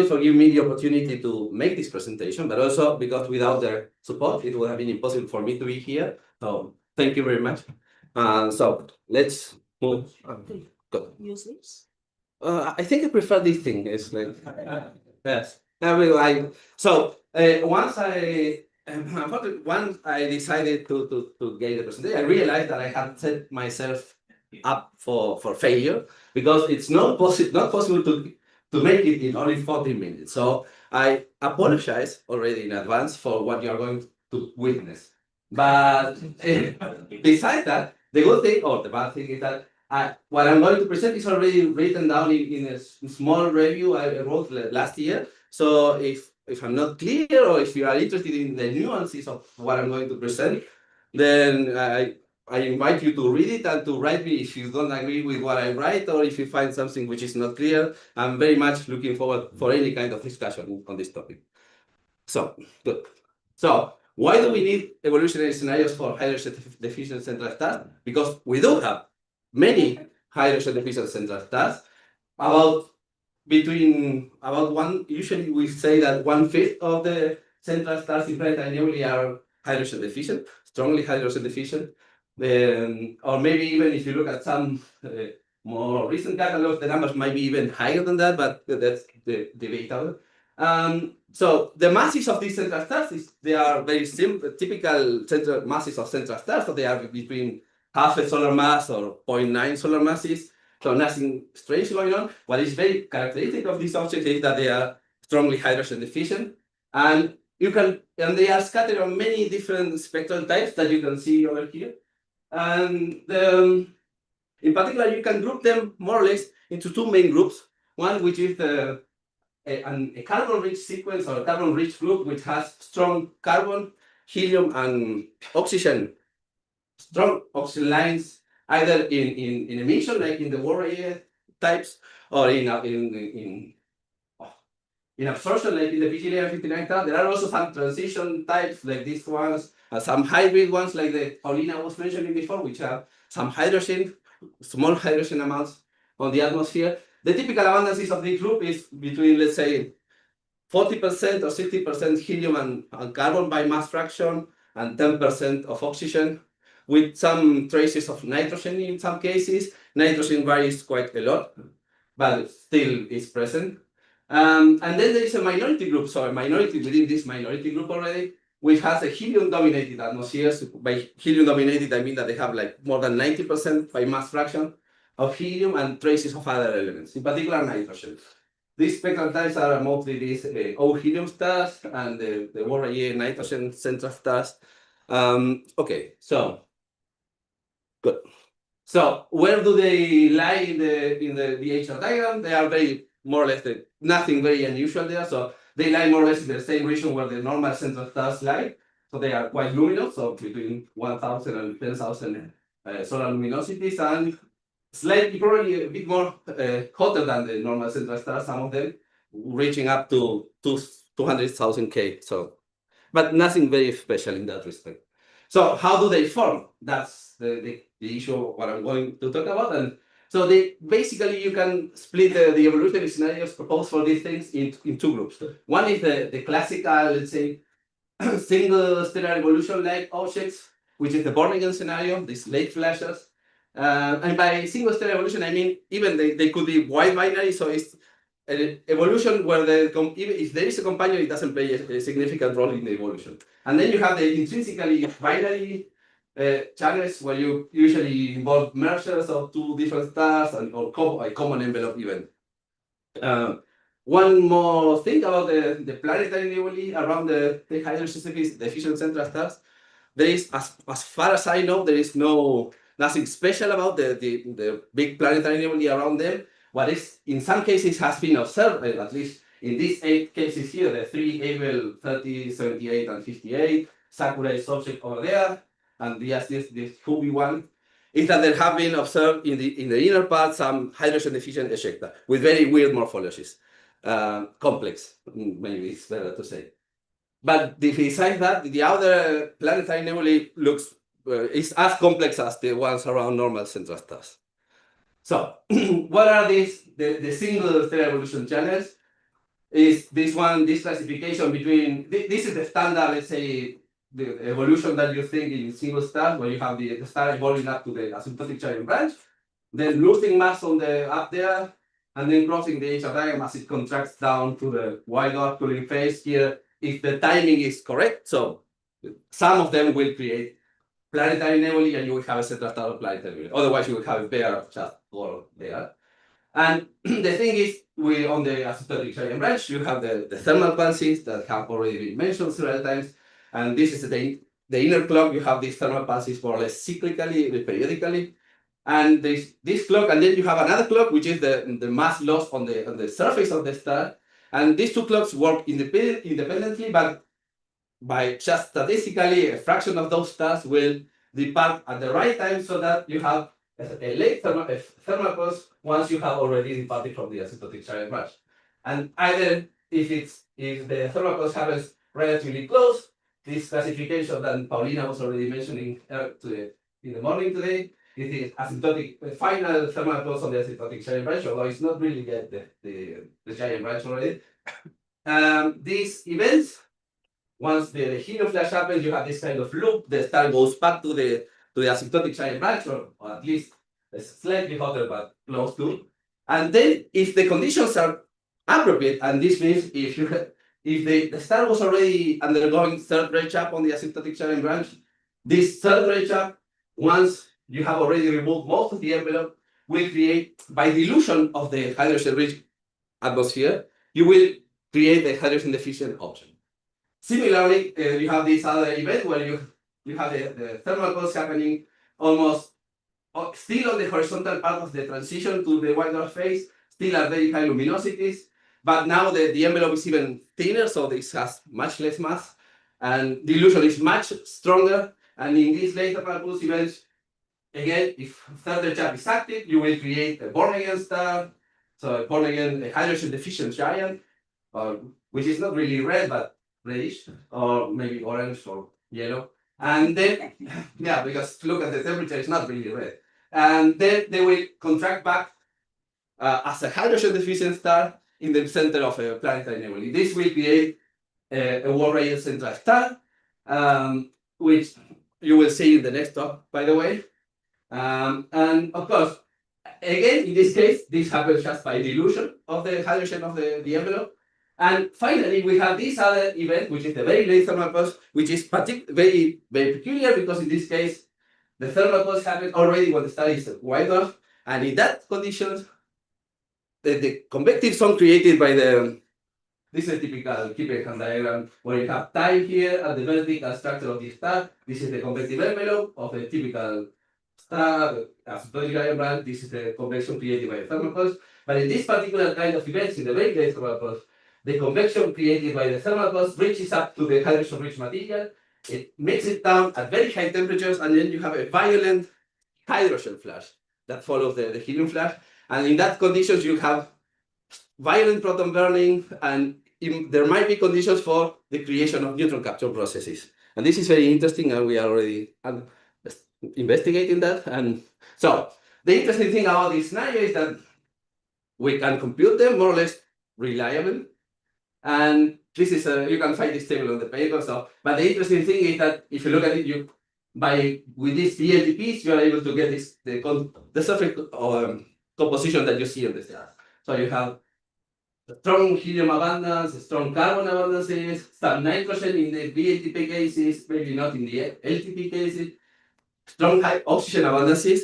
for giving me the opportunity to make this presentation, but also because without their support, it would have been impossible for me to be here. So thank you very much. So let's move. Go. Use this. I think I prefer this thing. It's like yes. So once I decided to get the presentation, I realized that I had set myself up for failure because it's not possible to make it in only 14 minutes. So I apologize already in advance for what you are going to witness. But besides that, the good thing or the bad thing is that what I'm going to present is already written down in a small review I wrote last year. So if I'm not clear or if you are interested in the nuances of what I'm going to present, then I invite you to read it and to write me if you don't agree with what I write or if you find something which is not clear. I'm very much looking forward for any kind of discussion on this topic. So, good. So, why do we need evolutionary scenarios for hydrogen deficient central stars? Because we do have many hydrogen deficient central stars. Usually we say that 1/5 of the central stars in planetary nebulae are hydrogen deficient, strongly hydrogen deficient. Or maybe even if you look at some more recent catalogs, the numbers might be even higher than that, but that's debatable. So the masses of these central stars they are very simple, typical central masses of central stars. So they are between half a solar mass or 0.9 solar masses. So nothing strange going on. What is very characteristic of these objects is that they are strongly hydrogen deficient, and they are scattered on many different spectral types that you can see over here. And in particular, you can group them more or less into two main groups. One which is a carbon-rich sequence or a carbon-rich group which has strong carbon, helium, and oxygen, strong oxygen lines, either in emission, like in the Warrior types, or in absorption, like in the PGLR59 type. There are also some transition types, like these ones, and some hybrid ones, like the Paulina was mentioning before, which have some hydrogen, small hydrogen amounts on the atmosphere. The typical abundances of this group is between, let's say, 40% or 60% helium and carbon by mass fraction, and 10% of oxygen, with some traces of nitrogen in some cases. Nitrogen varies quite a lot, but still is present. And then there is a minority group, so a minority within this minority group already, which has a helium-dominated atmosphere. So by helium-dominated, I mean that they have like more than 90% by mass fraction of helium and traces of other elements, in particular nitrogen. These spectral types are mostly these O helium stars and the Warrior nitrogen central stars. Okay, so good. So where do they lie in the DHR diagram? They are very more or less nothing very unusual there. So they lie more or less in the same region where the normal central stars lie. So they are quite luminous, so between 1,000 and 10,000 solar luminosities, and slightly, probably a bit more hotter than the normal central stars, some of them reaching up to 200,000 K. So, but nothing very special in that respect. So how do they form? That's the issue of what I'm going to talk about. And so basically you can split the evolutionary scenarios proposed for these things in two groups. One is the classical, let's say, single stellar evolution like objects, which is the Born-Again scenario, these late flashes. And by single stellar evolution, I mean even they could be wide binary, so it's an evolution where if there is a companion, it doesn't play a significant role in the evolution. And then you have the intrinsically binary channels where you usually involve mergers of two different stars or a common envelope event. One more thing about the planetary nebulae around the hydrogen deficient central stars. There is, as far as I know, there is nothing special about the big planetary nebulae around them. What is in some cases has been observed, at least in these 8 cases here, the 3 Abell 30, 78, and 58, Sakura is object over there, and this Hubble one, is that there have been observed in the inner part some hydrogen deficient ejecta with very weird morphologies. Complex, maybe it's better to say. But besides that, the other planetary nebulae is as complex as the ones around normal central stars. So, what are the single stellar evolution channels? is this one, this classification between, this is the standard, let's say, the evolution that you think in single stars, where you have the star evolving up to the asymptotic giant branch, then losing mass on the up there, and then crossing the HR diagram as it contracts down to the wide dot cooling phase here, if the timing is correct. So some of them will create planetary nebulae, and you will have a central star of planetary nebulae. Otherwise, you will have a pair of just all there. And the thing is, we on the asymptotic giant branch, you have the thermal pulses that have already been mentioned several times. And this is the inner clock. You have these thermal pulses more or less cyclically, periodically. And this clock, and then you have another clock, which is the mass loss on the surface of the star. And these two clocks work independently, but by just statistically, a fraction of those stars will depart at the right time, so that you have a late thermal pulse once you have already departed from the asymptotic giant branch. And either if the thermal pulse happens relatively close, this classification that Paulina was already mentioning in the morning today, it is asymptotic final thermal pulse on the asymptotic giant branch, although it's not really yet the giant branch already. These events, once the helium flash happens, you have this kind of loop. The star goes back to the asymptotic giant branch, or at least slightly hotter, but close to. And then, if the conditions are appropriate, and this means if the star was already undergoing third breakup on the asymptotic giant branch, this third breakup, once you have already removed most of the envelope, will create, by dilution of the hydrogen-rich atmosphere, you will create the hydrogen deficient option. Similarly, you have this other event where you have the thermal pulse happening almost still on the horizontal part of the transition to the white dwarf phase, still at very high luminosities, but now the envelope is even thinner, so this has much less mass, and dilution is much stronger. And in these late thermal pulse events, again, if third breakup is active, you will create a born-again star, so a born-again hydrogen deficient giant, which is not really red, but reddish, or maybe orange or yellow. And then, yeah, because look at the temperature, it's not really red. And then they will contract back as a hydrogen deficient star in the center of a planetary nebula. This will create a Wolf-Rayet central star, which you will see in the next talk, by the way. And of course, again, in this case, this happens just by dilution of the hydrogen of the envelope. And finally, we have this other event, which is the very late thermal pulse, which is very, very peculiar, because in this case, the thermal pulse happened already when the star is white dwarf. And in that condition, the convective zone created by this is a typical Kippenham diagram, where you have time here at the vertical structure of the star. This is the convective envelope of a typical star, asymptotic giant branch. This is the convection created by the thermal pulse. But in this particular kind of events, in the very late thermal pulse, the convection created by the thermal pulse reaches up to the hydrogen-rich material. It makes it down at very high temperatures, and then you have a violent hydrogen flash that follows the helium flash. And in that conditions, you have violent proton burning, and there might be conditions for the creation of neutron capture processes. And this is very interesting, and we are already investigating that. And so the interesting thing about this scenario is that we can compute them more or less reliably. And this is you can find this table on the paper. So, but the interesting thing is that if you look at it, with these VLTPs, you are able to get the surface composition that you see on the stars. So you have strong helium abundance, strong carbon abundances, some nitrogen in the VLTP cases, maybe not in the LTP cases, strong high oxygen abundances.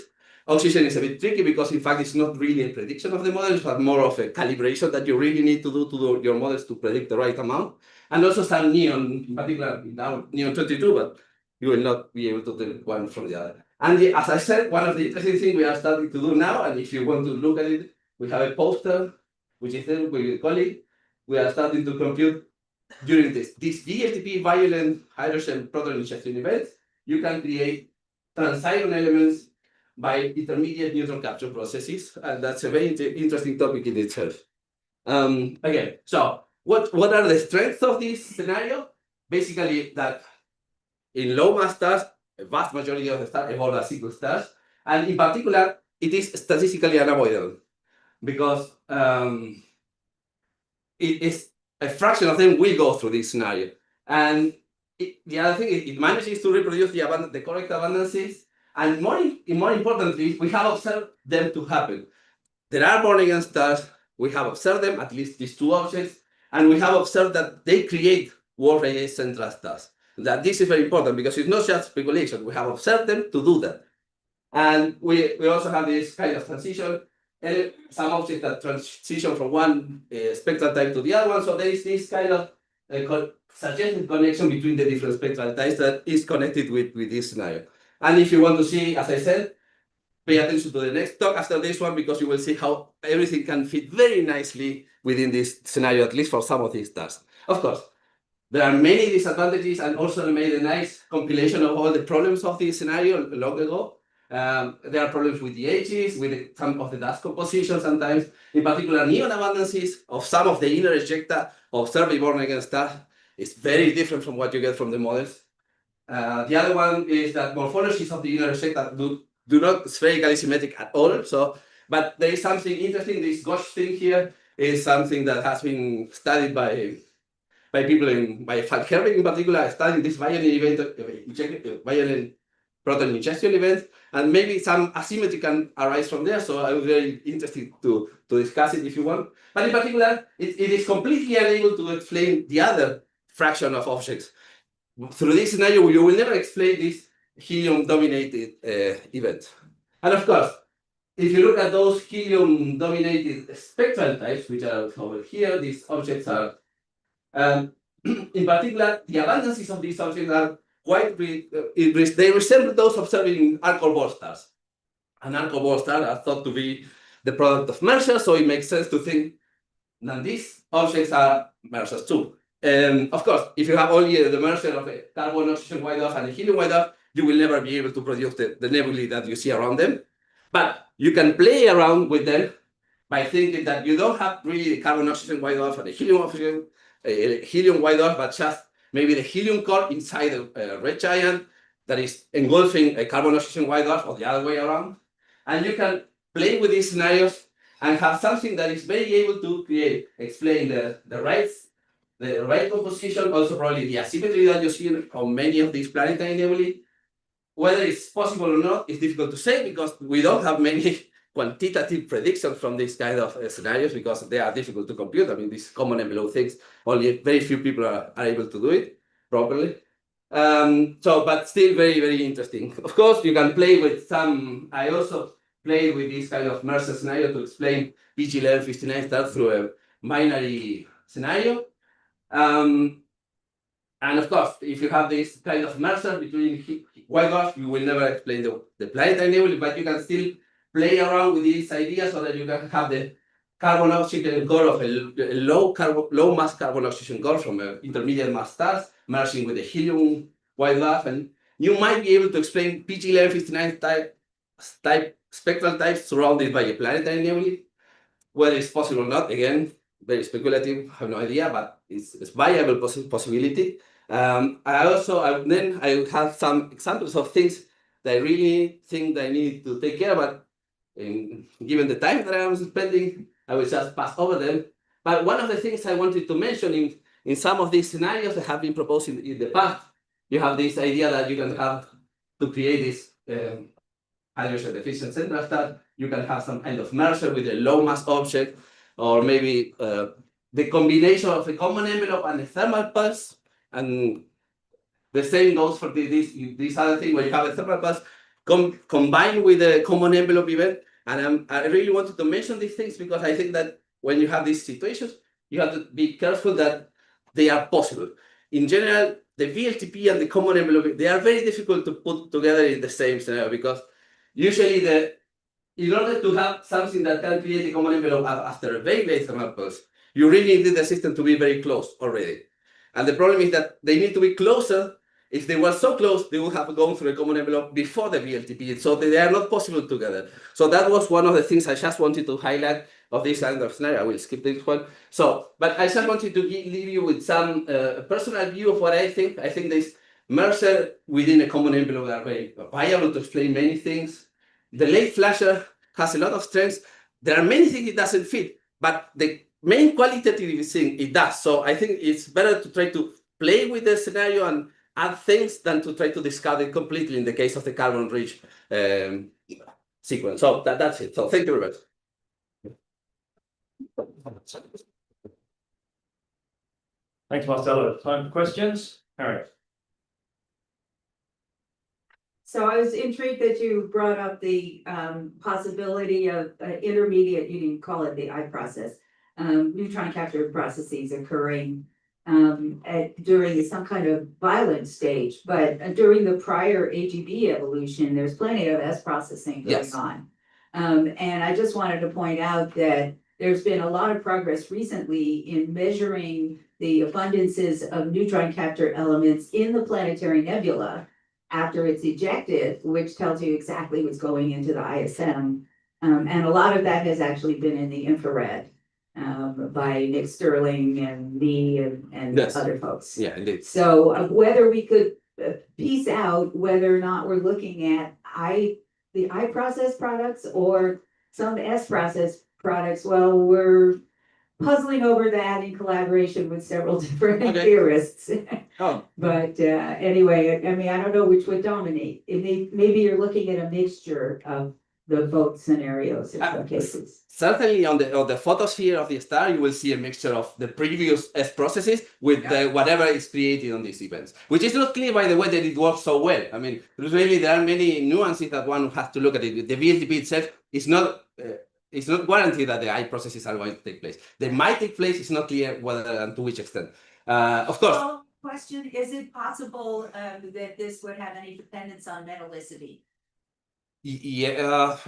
Oxygen is a bit tricky because, in fact, it's not really a prediction of the models, but more of a calibration that you really need to do your models to predict the right amount. And also some neon, in particular, now neon 22, but you will not be able to tell one from the other. And as I said, one of the interesting things we are starting to do now, and if you want to look at it, we have a poster, which is there with a colleague. We are starting to compute during this VLTP violent hydrogen proton injection events. You can create transiron elements by intermediate neutron capture processes, and that's a very interesting topic in itself. Again, so what are the strengths of this scenario? Basically, that in low mass stars, a vast majority of the stars evolve as single stars, and in particular, it is statistically unavoidable because it is a fraction of them will go through this scenario. And the other thing is it manages to reproduce the correct abundances. And more importantly, we have observed them to happen. There are Born-Again stars. We have observed them, at least these two objects, and we have observed that they create Wolf-Rayet central stars. That this is very important because it's not just speculation. We have observed them to do that. And we also have this kind of transition, some objects that transition from one spectral type to the other one. So there is this kind of suggested connection between the different spectral types that is connected with this scenario. And if you want to see, as I said, pay attention to the next talk after this one, because you will see how everything can fit very nicely within this scenario, at least for some of these stars. Of course, there are many disadvantages, and also made a nice compilation of all the problems of this scenario long ago. There are problems with the edges, with some of the dust composition sometimes, in particular neon abundances of some of the inner ejecta observed by Born-Again stars is very different from what you get from the models. The other one is that morphologies of the inner ejecta do not spherically symmetric at all. So, but there is something interesting. This gauche thing here is something that has been studied by people by Van Herwijk in particular, studying this violent proton ingestion event, and maybe some asymmetry can arise from there. So I'm very interested to discuss it if you want. But in particular, it is completely unable to explain the other fraction of objects. Through this scenario, you will never explain this helium-dominated event. And of course, if you look at those helium-dominated spectral types, which are over here, these objects are, in particular, the abundances of these objects are quite, they resemble those observed in Alcor stars. And Alcor stars are thought to be the product of Mercer, so it makes sense to think that these objects are Mercers too. Of course, if you have only the Mercer of a carbon oxygen white dwarf and a helium white dwarf, you will never be able to produce the nebulae that you see around them. But you can play around with them by thinking that you don't have really the carbon oxygen white dwarf and the helium white dwarf, but just maybe the helium core inside a red giant that is engulfing a carbon oxygen white dwarf, or the other way around. And you can play with these scenarios and have something that is very able to explain the right composition, also probably the asymmetry that you see on many of these planetary nebulae. Whether it's possible or not is difficult to say, because we don't have many quantitative predictions from these kind of scenarios, because they are difficult to compute. I mean, these common envelope things, only very few people are able to do it properly. But still very, very interesting. Of course, you can play with some. I also played with this kind of Mercer scenario to explain PG1159 star through a binary scenario. And of course, if you have this kind of Mercer between white dwarfs, you will never explain the planetary nebulae, but you can still play around with this idea so that you can have the carbon oxygen core of a low mass carbon oxygen core from intermediate mass stars merging with the helium white dwarf, and you might be able to explain PG1159 type spectral types surrounded by a planetary nebulae. Whether it's possible or not, again, very speculative, I have no idea, but it's a viable possibility. I have some examples of things that I really think that I need to take care of, but given the time that I'm spending, I will just pass over them. But one of the things I wanted to mention in some of these scenarios that have been proposed in the past, you have this idea that you can have to create this hydrogen deficient central star. You can have some kind of Mercer with a low mass object, or maybe the combination of a common envelope and a thermal pulse. And the same goes for this other thing where you have a thermal pulse combined with a common envelope event. And I really wanted to mention these things because I think that when you have these situations, you have to be careful that they are possible. In general, the VLTP and the common envelope, they are very difficult to put together in the same scenario, because usually in order to have something that can create a common envelope after a very late thermal pulse, you really need the system to be very close already. And the problem is that they need to be closer. If they were so close, they would have gone through a common envelope before the VLTP. So they are not possible together. So that was one of the things I just wanted to highlight of this kind of scenario. I will skip this one. But I just wanted to leave you with some personal view of what I think. I think this Mercer within a common envelope are very viable to explain many things. The late flasher has a lot of strengths. There are many things it doesn't fit, but the main qualitative thing it does. So I think it's better to try to play with the scenario and add things than to try to discard it completely in the case of the carbon-rich sequence. So that's it. So thank you very much. Thanks, Marcelo. Time for questions. Harry. So I was intrigued that you brought up the possibility of intermediate, you didn't call it the I process, neutron capture processes occurring during some kind of violent stage, but during the prior AGB evolution, there's plenty of S processing going on. And I just wanted to point out that there's been a lot of progress recently in measuring the abundances of neutron capture elements in the planetary nebula after it's ejected, which tells you exactly what's going into the ISM. And a lot of that has actually been in the infrared by Nick Sterling and me and Yes. other folks. Yeah, indeed. So whether we could piece out whether or not we're looking at the I process products or some S process products, well, we're puzzling over that in collaboration with several different theorists. Oh. But anyway, I mean, I don't know which would dominate. Maybe you're looking at a mixture of the both scenarios in some cases. Certainly on the photos here of the star, you will see a mixture of the previous S processes with whatever is created on these events, which is not clear, by the way, that it works so well. I mean, really, there are many nuances that one has to look at it. The VLTP itself is not it's not guaranteed that the I processes are going to take place. They might take place. It's not clear whether and to which extent. Of course. Question, is it possible that this would have any dependence on metallicity? Yeah.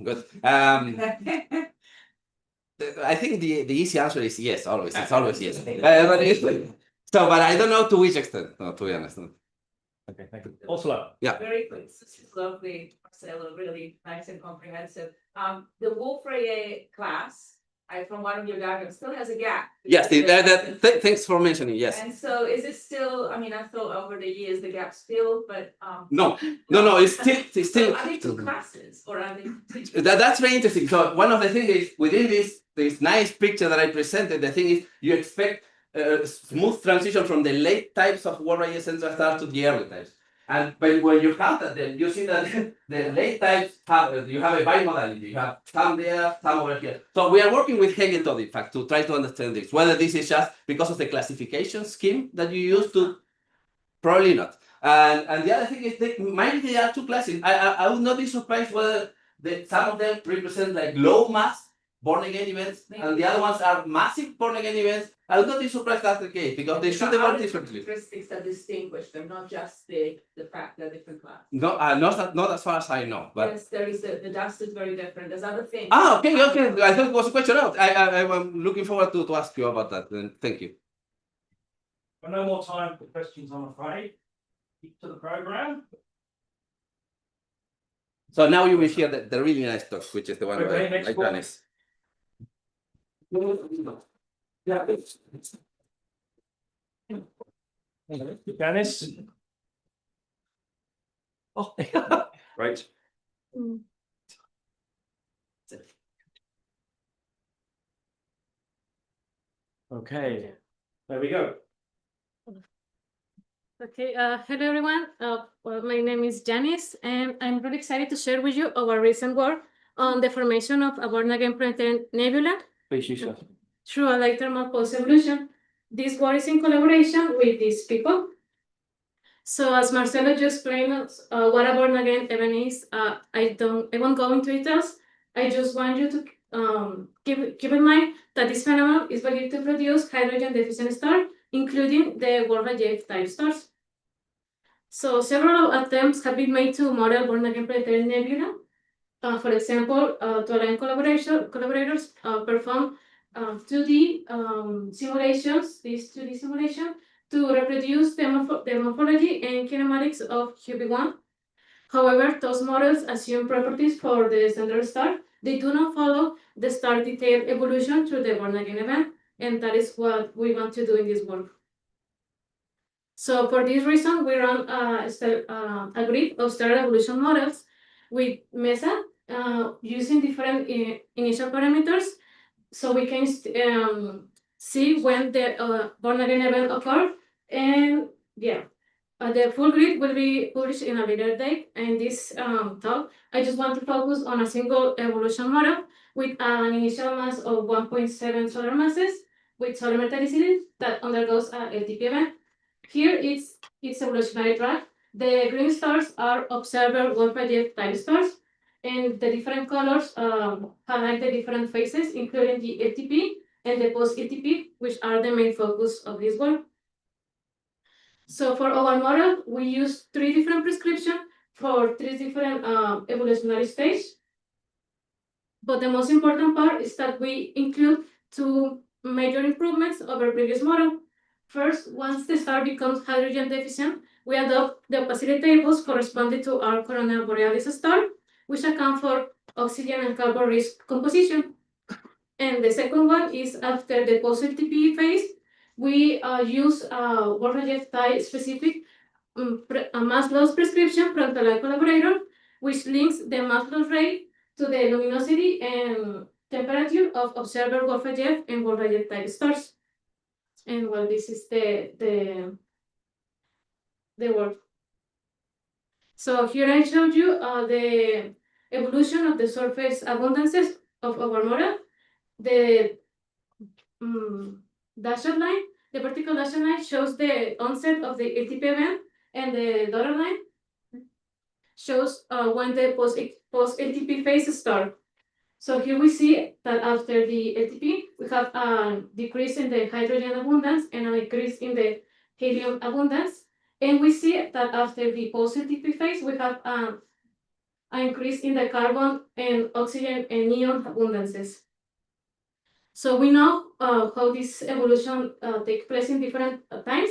Good. I think the easy answer is yes, always. It's always yes. But I don't know to which extent, no, to be honest. Okay, thank you. Ursula. Yeah. Very quick. This is lovely, Marcelo, really nice and comprehensive. The Wolf-Rayet class, from one of your diagrams, still has a gap. Yes, thanks for mentioning, yes. And so is it still, I mean, I thought over the years the gap's filled, but No, it's still. So are they two classes or are they? That's very interesting. So one of the things is within this nice picture that I presented, the thing is you expect a smooth transition from the late types of Wolf-Rayet central stars to the early types. And when you count that, then you see that the late types you have a bimodality. You have some there, some over here. So we are working with Hegel, in fact, to try to understand this. Whether this is just because of the classification scheme that you use to, probably not. And the other thing is that maybe there are two classes. I would not be surprised whether some of them represent like low mass born-again events, and the other ones are massive born-again events. I would not be surprised that's the case, because they should evolve differently. Characteristics that distinguish them, not just the fact they're different class. No, not as far as I know. But yes, there is the dust is very different. There's other things. Okay. I thought it was a question out. I'm looking forward to ask you about that. And thank you. No more time for questions, I'm afraid. Keep to the program. So now you will hear the really nice talk, which is the one Okay, by next one. Dennis. Yeah. Dennis. Oh, right. Okay, there we go. Okay, hello everyone. Well, my name is Janice, and I'm really excited to share with you our recent work on the formation of a born-again planetary nebula through a light thermal pulse evolution. This work is in collaboration with these people. So as Marcelo just explained what a born-again event is, I won't go into details. I just want you to keep in mind that this phenomenon is believed to produce hydrogen-deficient stars, including the Wolf-Rayet type stars. So several attempts have been made to model born-again planetary nebula. For example, Twilight collaborators performed 2D simulations, this 2D simulation, to reproduce the morphology and kinematics of QB1. However, those models assume properties for the standard star. They do not follow the star detailed evolution through the born-again event, and that is what we want to do in this work. So for this reason, we run a grid of star evolution models with MESA using different initial parameters, so we can see when the born again event occurred. And yeah, the full grid will be published in a later date. And this talk, I just want to focus on a single evolution model with an initial mass of 1.7 solar masses with solar metallicity that undergoes a LTP event. Here it's evolutionary track. The green stars are observer Wolf-Rayet type stars, and the different colors highlight the different phases, including the LTP and the post-LTP, which are the main focus of this work. So for our model, we use 3 different prescriptions for 3 different evolutionary stages. But the most important part is that we include 2 major improvements over previous model. First, once the star becomes hydrogen deficient, we adopt the opacity tables corresponding to our Corona Borealis star, which account for oxygen and carbon rich composition. And the second one is after the post-LTP phase, we use Wolf-Rayet type specific mass loss prescription from the Light Collaborator, which links the mass loss rate to the luminosity and temperature of observer Wolf-Rayet and Wolf-Rayet type stars. And well, this is the work. So here I showed you the evolution of the surface abundances of our model. The dashed line, the vertical dashed line shows the onset of the LTP event, and the dotted line shows when the post-LTP phase starts. So here we see that after the LTP, we have a decrease in the hydrogen abundance and an increase in the helium abundance. And we see that after the post-LTP phase, we have an increase in the carbon and oxygen and neon abundances. So we know how this evolution takes place in different times.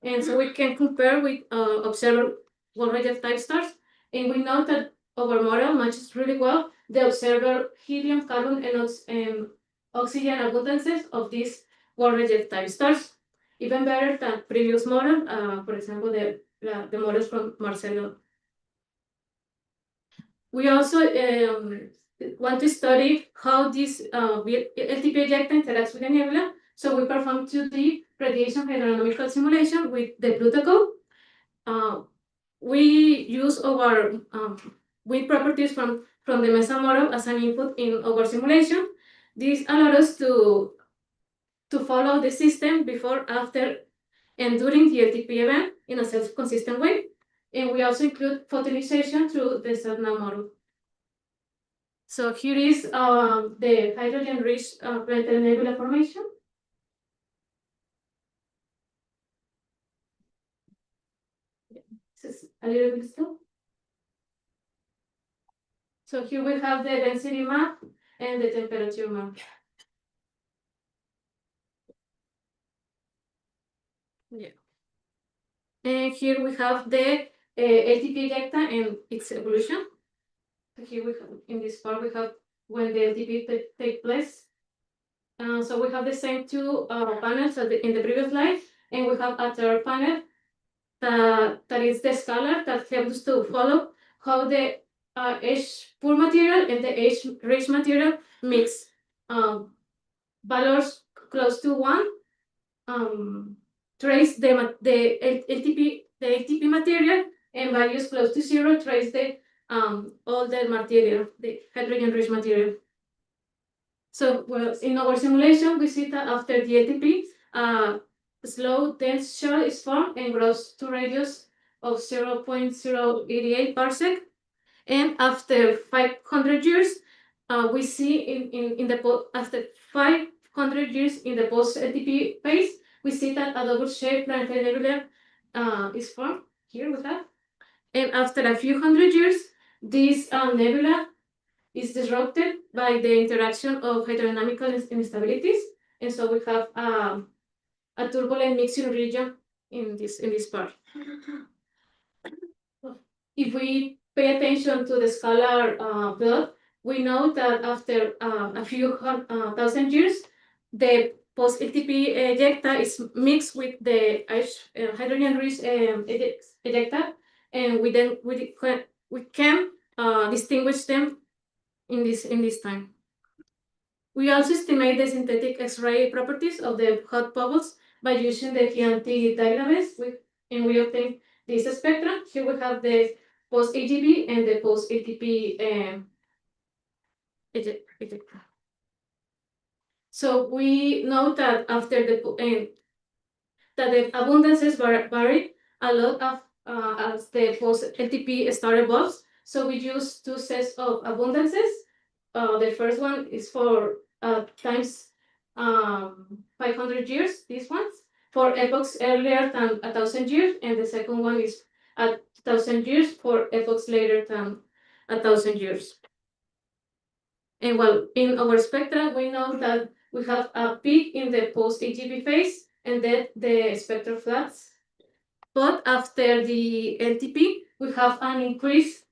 And so we can compare with observer Wolf-Rayet type stars. And we know that our model matches really well the observer helium, carbon, and oxygen abundances of these Wolf-Rayet type stars, even better than previous model, for example, the models from Marcelo. We also want to study how this LTP ejecta interacts with the nebula. So we performed 2D radiation hydrodynamical simulation with the Pluto. We use our wind properties from the MESA model as an input in our simulation. This allowed us to follow the system before, after, and during the LTP event in a self-consistent way. And we also include photonization through the SATNA model. So here is the hydrogen-rich planetary nebula formation. This is a little bit slow. So here we have the density map and the temperature map. Yeah. And here we have the LTP ejecta and its evolution. So here we have, in this part, we have when the LTP take place. So we have the same 2 panels in the previous slide, and we have a third panel that is the scalar that helps us to follow how the H poor material and the H rich material mix. Values close to 1 trace the LTP material, and values close to 0 trace the all the material, the hydrogen-rich material. So well, in our simulation, we see that after the LTP, slow dense shell is formed and grows to radius of 0.088 parsec. And after 500 years, we see after 500 years in the post-LTP phase, we see that a double-shaped planetary nebula is formed. Here we have. And after a few hundred years, this nebula is disrupted by the interaction of hydrodynamical instabilities. And so we have a turbulent mixing region in this part. If we pay attention to the scalar plot, we know that after a few thousand years, the post-LTP ejecta is mixed with the hydrogen-rich ejecta, and we can distinguish them in this time. We also estimate the synthetic X-ray properties of the hot bubbles by using the GNT database, and we obtain this spectrum. Here we have the post-AGB and the post-ATP. So we know that after that the abundances vary a lot as the post-LTP started bulbs. So we use two sets of abundances. The first one is for times 500 years, these ones, for epochs earlier than 1,000 years, and the second one is 1,000 years for epochs later than 1,000 years. And well, in our spectra, we know that we have a peak in the post-AGB phase, and then the spectral flats. But after the LTP, we have an increase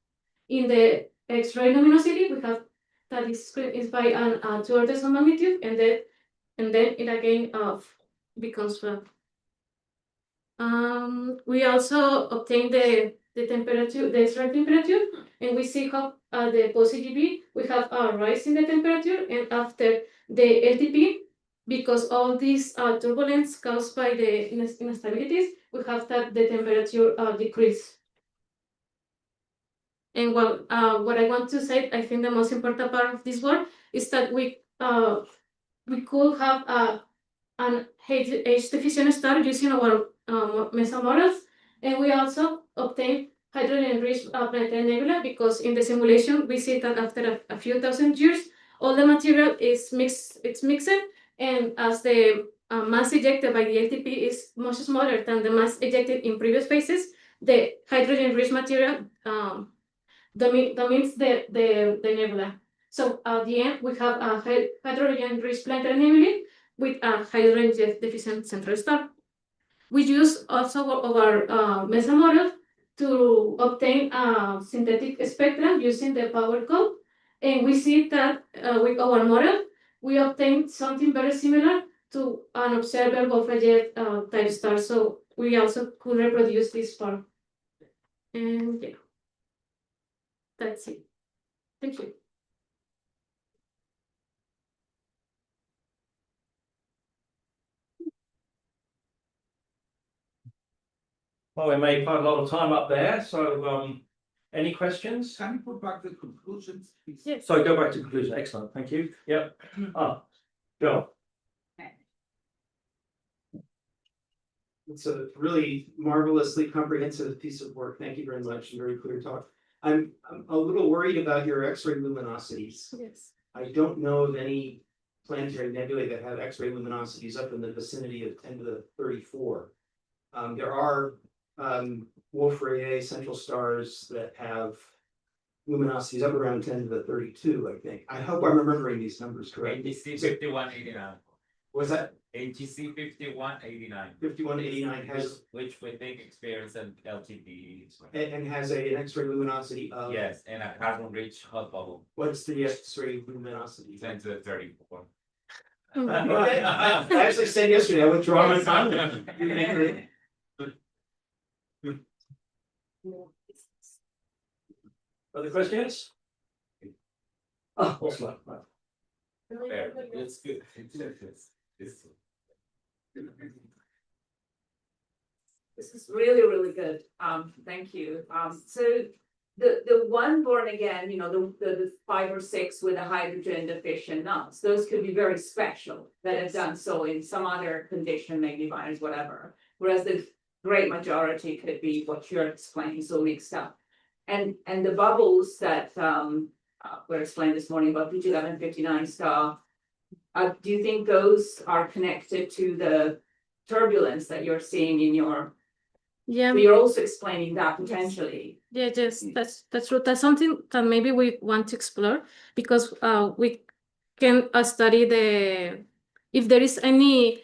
in the X-ray luminosity. We have that is by an 2 orders of magnitude, and then it again becomes flat. We also obtain the temperature, the X-ray temperature, and we see how the post-AGB we have a rise in the temperature, and after the LTP, because all these turbulence caused by the instabilities, we have that the temperature decrease. And well, what I want to say, I think the most important part of this work is that we could have an H-deficient star using our MESA models, and we also obtain hydrogen-rich planetary nebula, because in the simulation we see that after a few thousand years, all the material is mixed. It's mixed, and as the mass ejected by the LTP is much smaller than the mass ejected in previous phases, the hydrogen-rich material dominates the nebula. So at the end, we have a hydrogen-rich planetary nebulae with a hydrogen-deficient central star. We use also our MESA model to obtain a synthetic spectrum using the power code, and we see that with our model, we obtain something very similar to an observer Wolf-Rayet type star. So we also could reproduce this part. And yeah, that's it. Thank you. Well, we made quite a lot of time up there, so any questions? Can you put back the conclusions, please? Yes. So go back to conclusion. Excellent, thank you. Yep. Bill. It's a really marvelously comprehensive piece of work. Thank you very much, and very clear talk. I'm a little worried about your X-ray luminosities. Yes. I don't know of any planetary nebulae that have X-ray luminosities up in the vicinity of 10 to the 34. There are Wolf-Rayet central stars that have luminosities up around 10 to the 32, I think. I hope I'm remembering these numbers correctly. ATC 5189. Was that ATC 5189. 5189 has which we think experience an LTP. and has an X-ray luminosity of Yes, and a carbon rich hot bubble. what's the X-ray luminosity? 10 to the 34. Okay, I actually said yesterday I withdraw my comment. Other questions? Oh, awesome. Fair. It's good. This is really, really good. Thank you. So the one born again, you know, the 5 or 6 with a hydrogen deficient nuts, those could be very special that have done so in some other condition, maybe virus, whatever. Whereas the great majority could be what you're explaining, so mixed up. And the bubbles that were explained this morning about PG 1159 star, do you think those are connected to the turbulence that you're seeing in your? Yeah. So you're also explaining that potentially. Yeah, yes, that's true. That's something that maybe we want to explore, because we can study if there is any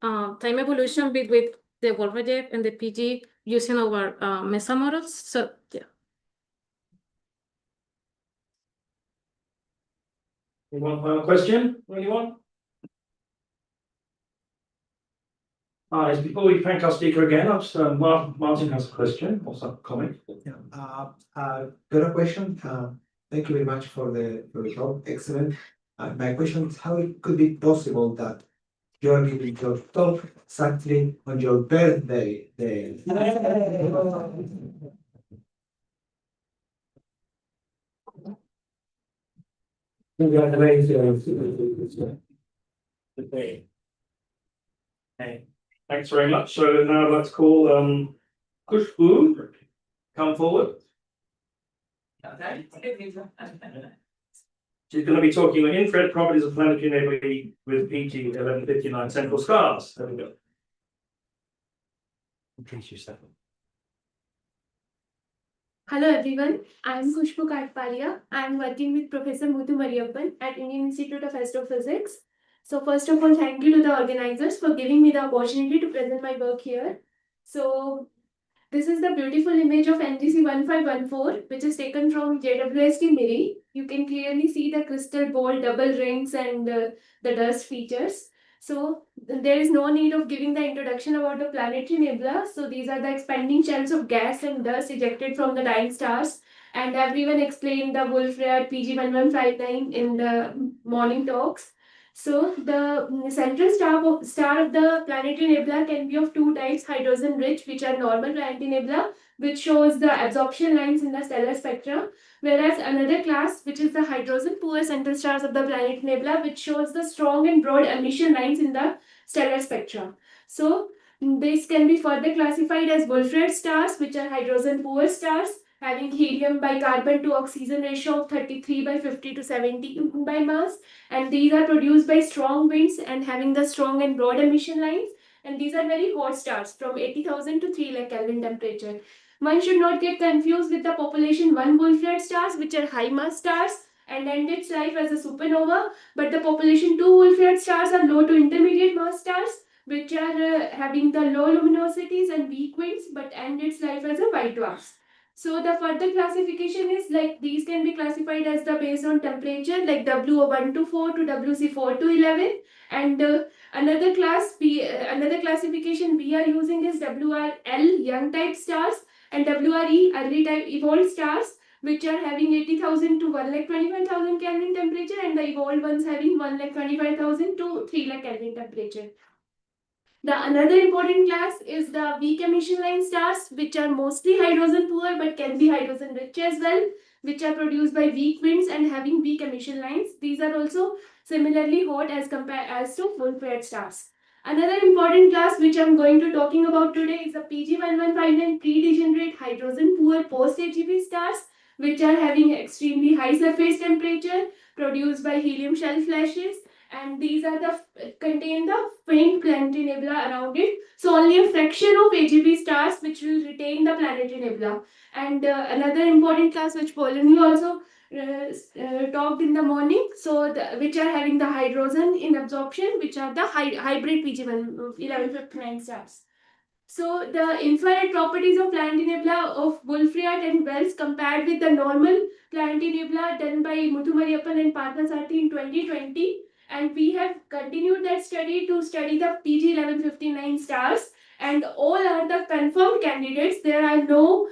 time evolution between the Wolf-Rayet and the PG using our MESA models. So yeah. One final question, anyone? Before we thank our speaker again, Martin has a question or some comment. Yeah, got a question. Thank you very much for the talk. Excellent. My question is how it could be possible that you're giving your talk exactly on your birthday day? Congratulations. Okay. Okay, thanks very much. So now I'd like to call Khushbu, come forward. She's going to be talking on infrared properties of planetary nebulae with PG 1159 central stars. There we go. Introduce yourself. Hello everyone, I am Khushbu Katpalia. I am working with Professor Muthu Mariyappan at Indian Institute of Astrophysics. So first of all, thank you to the organizers for giving me the opportunity to present my work here. So this is the beautiful image of NGC 1514, which is taken from JWST MIRI. You can clearly see the crystal ball, double rings and the dust features. So there is no need of giving the introduction about the planetary nebula. So these are the expanding shells of gas and dust ejected from the dying stars. And everyone explained the Wolf-Rayet PG 1159 in the morning talks. So the central star of the planetary nebula can be of two types, hydrogen rich, which are normal planetary nebula, which shows the absorption lines in the stellar spectrum, whereas another class, which is the hydrogen poor central stars of the planetary nebula, which shows the strong and broad emission lines in the stellar spectrum. So this can be further classified as Wolf-Rayet stars, which are hydrogen poor stars, having helium by carbon to oxygen ratio of 33 by 50 to 70 by mass, and these are produced by strong winds and having the strong and broad emission lines, and these are very hot stars from 80,000 to 3 lakh Kelvin temperature. One should not get confused with the population 1 Wolf-Rayet stars, which are high mass stars and end its life as a supernova, but the population 2 Wolf-Rayet stars are low to intermediate mass stars, which are having the low luminosities and weak winds but end its life as a white dwarfs. So the further classification is like these can be classified as the based on temperature like W1 to 4 to WC4 to 11, and another classification we are using is WRL young type stars and WRE early type evolved stars, which are having 80,000 to 1,25,000 Kelvin temperature, and the evolved ones having 1,25,000 to 3 lakh Kelvin temperature. The another important class is the weak emission line stars, which are mostly hydrogen poor but can be hydrogen rich as well, which are produced by weak winds and having weak emission lines. These are also similarly hot as to Wolf-Rayet stars. Another important class which I'm going to talking about today is the PG1159 pre-degenerate hydrogen poor post-AGB stars, which are having extremely high surface temperature produced by helium shell flashes, and these are contain the faint planetary nebula around it. So only a fraction of AGB stars which will retain the planetary nebula. And another important class which Polony also talked in the morning, so which are having the hydrogen in absorption, which are the hybrid PG1159 stars. So the infrared properties of planetary nebula of Wolf-Rayet and Wells compared with the normal planetary nebula done by Muthu Mariyappan and Parthasarathy in 2020. And we have continued that study to study the PG 1159 stars, and all are the confirmed candidates. There are no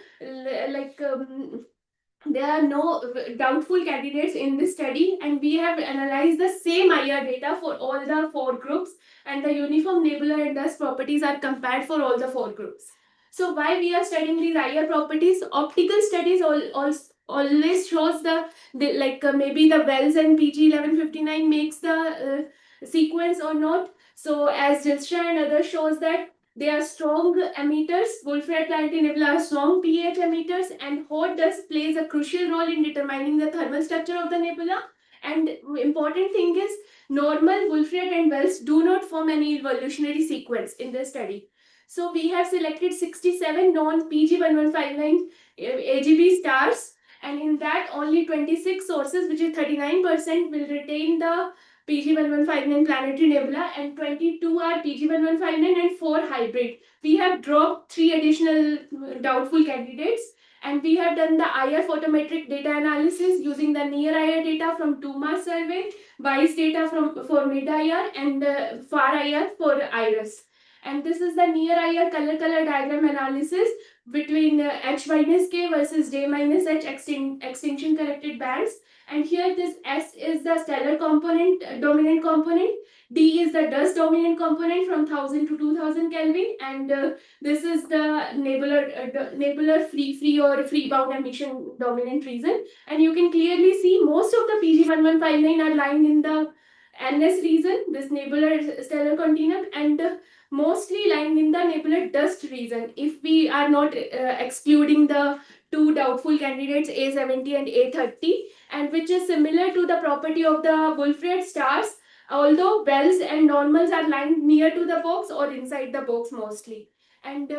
doubtful candidates in this study, and we have analyzed the same IR data for all the 4 groups, and the uniform nebular and dust properties are compared for all the 4 groups. So why we are studying these IR properties? Optical studies always shows maybe the Wells and PG 1159 makes the sequence or not. So as Dilstra and others shows that they are strong emitters. Wolf-Rayet planetary nebula are strong pH emitters, and hot dust plays a crucial role in determining the thermal structure of the nebula. And important thing is normal Wolf-Rayet and Wells do not form any evolutionary sequence in the study. So we have selected 67 non-PG1159 AGB stars, and in that only 26 sources, which is 39%, will retain the PG1159 planetary nebula, and 22 are PG1159 and 4 hybrid. We have dropped 3 additional doubtful candidates, and we have done the IR photometric data analysis using the near IR data from 2MASS survey, WISE data for mid IR, and far IR for IRIS. And this is the near IR color diagram analysis between H minus K versus J minus H extinction corrected bands. And here this S is the stellar component, dominant component. D is the dust dominant component from 1000 to 2000 Kelvin, and this is the nebular free or free bound emission dominant region. And you can clearly see most of the PG1159 are lying in the NS region, this nebular stellar continuum, and mostly lying in the nebular dust region. If we are not excluding the two doubtful candidates A70 and A30, and which is similar to the property of the Wolf-Rayet stars, although bells and normals are lying near to the box or inside the box mostly. And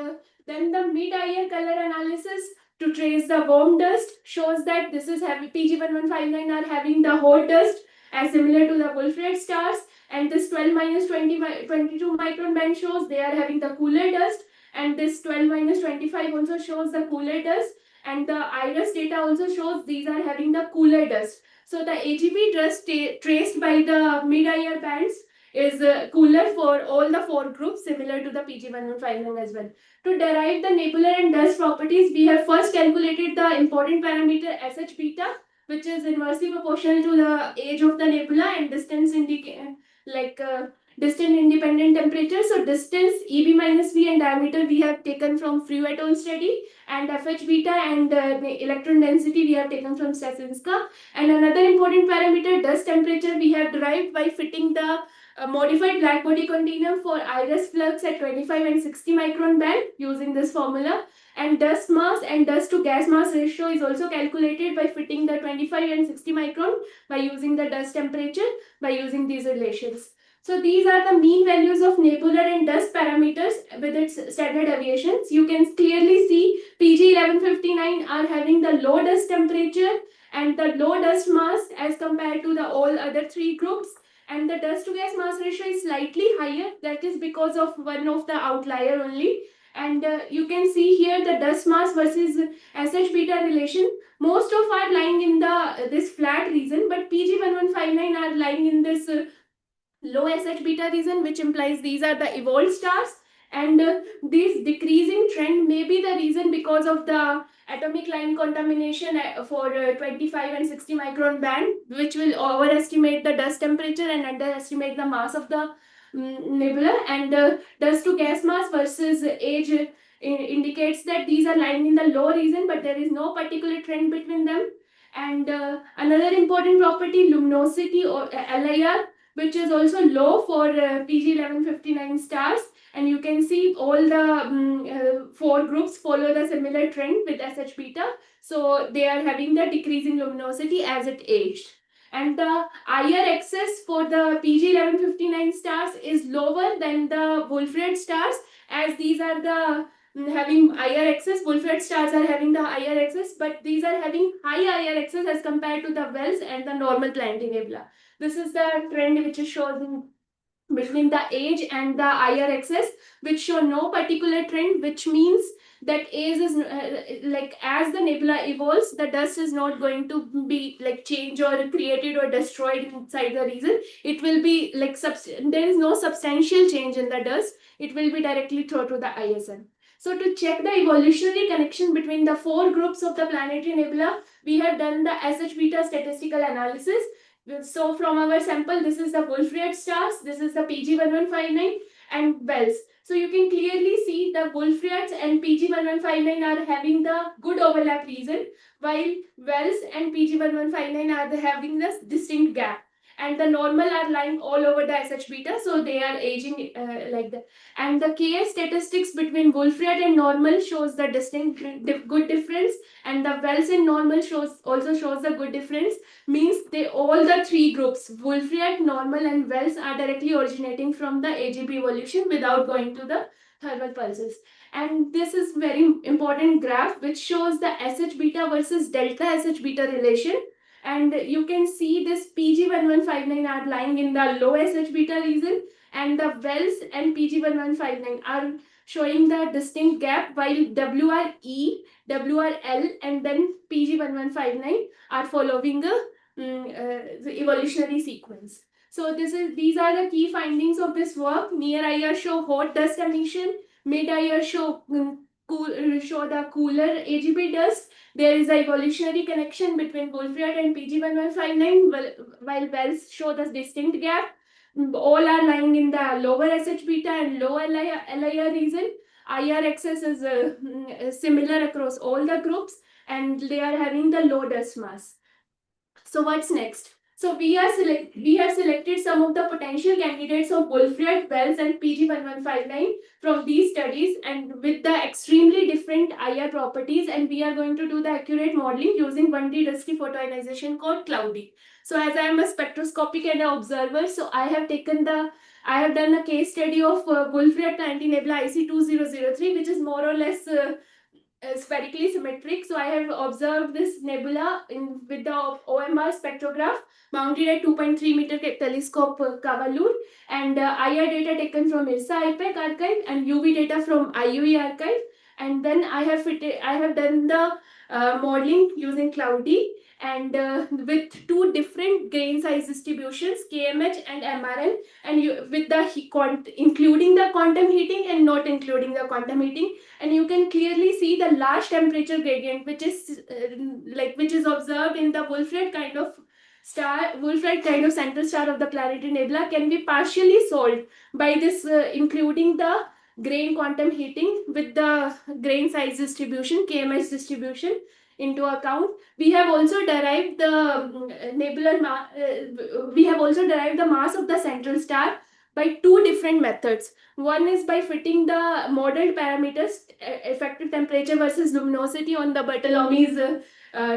then the mid-IR color analysis to trace the warm dust shows that this is heavy PG1159 are having the hot dust as similar to the Wolf-Rayet stars, and this 12 minus 22 micron band shows they are having the cooler dust, and this 12 minus 25 also shows the cooler dust, and the IRIS data also shows these are having the cooler dust. So the AGP dust traced by the mid-IR bands is cooler for all the four groups, similar to the PG1159 as well. To derive the nebular and dust properties, we have first calculated the important parameter SH beta, which is inversely proportional to the age of the nebula and distance distant independent temperature. So distance EB minus V and diameter we have taken from Frew et al. Study, and FH beta and electron density we have taken from Stasinska. And another important parameter, dust temperature, we have derived by fitting the modified black body continuum for iris flux at 25 and 60 micron band using this formula. And dust mass and dust to gas mass ratio is also calculated by fitting the 25 and 60 micron by using the dust temperature by using these relations. So these are the mean values of nebular and dust parameters with its standard deviations. You can clearly see PG1159 are having the low dust temperature and the low dust mass as compared to the all other three groups. And the dust to gas mass ratio is slightly higher. That is because of one of the outlier only. And you can see here the dust mass versus SH beta relation. Most of are lying in the this flat region, but PG1159 are lying in this low SH beta region, which implies these are the evolved stars. And this decreasing trend may be the reason because of the atomic line contamination for 25 and 60 micron band, which will overestimate the dust temperature and underestimate the mass of the nebula. And dust to gas mass versus age indicates that these are lying in the low region, but there is no particular trend between them. And another important property, luminosity or LIR, which is also low for PG1159 stars. And you can see all the four groups follow the similar trend with SH beta. So they are having the decreasing luminosity as it aged. And the IR axis for the PG1159 stars is lower than the Wolf-Rayet stars, as these are the having IR axis. Wolf-Rayet stars are having the IR axis, but these are having high IR axis as compared to the Wells and the normal Planetary Nebula. This is the trend which is shown between the age and the IR axis, which show no particular trend, which means that age is as the nebula evolves, the dust is not going to be changed or created or destroyed inside the region. It will be there is no substantial change in the dust. It will be directly thrown to the ISN. So to check the evolutionary connection between the four groups of the planetary nebula, we have done the SH beta statistical analysis. So from our sample, this is the Wolf-Rayet stars, this is the PG1159 and Wells. So you can clearly see the Wolf-Rayet and PG1159 are having the good overlap region, while Wells and PG1159 are having this distinct gap. And the normal are lying all over the SH beta, so they are aging like that. And the KS statistics between Wolf-Rayet and normal shows the distinct good difference, and the Wells and normal also shows the good difference. Means all the three groups, Wolf-Rayet, normal and Wells, are directly originating from the AGP evolution without going to the thermal pulses. And this is very important graph which shows the SH beta versus delta SH beta relation. And you can see this PG1159 are lying in the low SH beta region, and the Wells and PG1159 are showing the distinct gap, while WRE, WRL, and then PG1159 are following the evolutionary sequence. So these are the key findings of this work. Near IR show hot dust emission, mid IR show show the cooler AGB dust. There is a evolutionary connection between Wolfram and PG1159, while wells show the distinct gap. All are lying in the lower SH beta and low LIR region. IR axis is similar across all the groups, and they are having the low dust mass. So what's next? So we have selected some of the potential candidates of Wolfram wells and PG1159 from these studies, and with the extremely different IR properties, and we are going to do the accurate modeling using 1D dusty photoionization called Cloudy. So as I am a spectroscopic and an observer, so I have done a case study of Wolfram Planetary Nebula IC2003, which is more or less spherically symmetric. So I have observed this nebula with the OMR spectrograph mounted at 2.3 meter telescope Kavalur, and IR data taken from IRSA IPEC archive and UV data from IUE archive. And then I have done the modeling using Cloudy, and with two different grain size distributions, KMH and MRN, and with the including the quantum heating and not including the quantum heating, and you can clearly see the large temperature gradient, which is observed in the Wolfram kind of central star of the planetary nebula, can be partially solved by this including the grain quantum heating with the grain size distribution, KMH distribution, into account. We have also derived the mass of the central star by two different methods. One is by fitting the modeled parameters, effective temperature versus luminosity, on the Bartolomeo's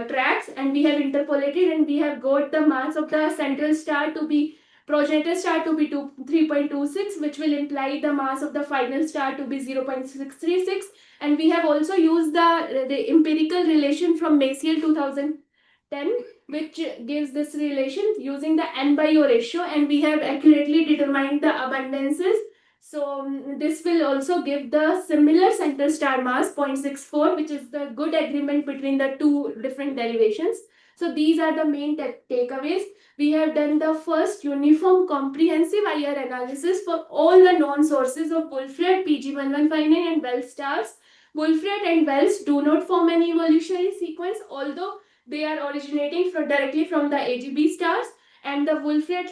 tracks, and we have interpolated, and we have got the mass of the central star to be progenitor star to be 3.26, which will imply the mass of the final star to be 0.636. And we have also used the empirical relation from Messier 2010, which gives this relation using the n by o ratio, and we have accurately determined the abundances. So this will also give the similar central star mass 0.64, which is the good agreement between the two different derivations. So these are the main takeaways. We have done the first uniform comprehensive IR analysis for all the known sources of Wolfram, PG1159 and Wells stars. Wolfram and Wells do not form any evolutionary sequence, although they are originating directly from the AGB stars, and the Wolfram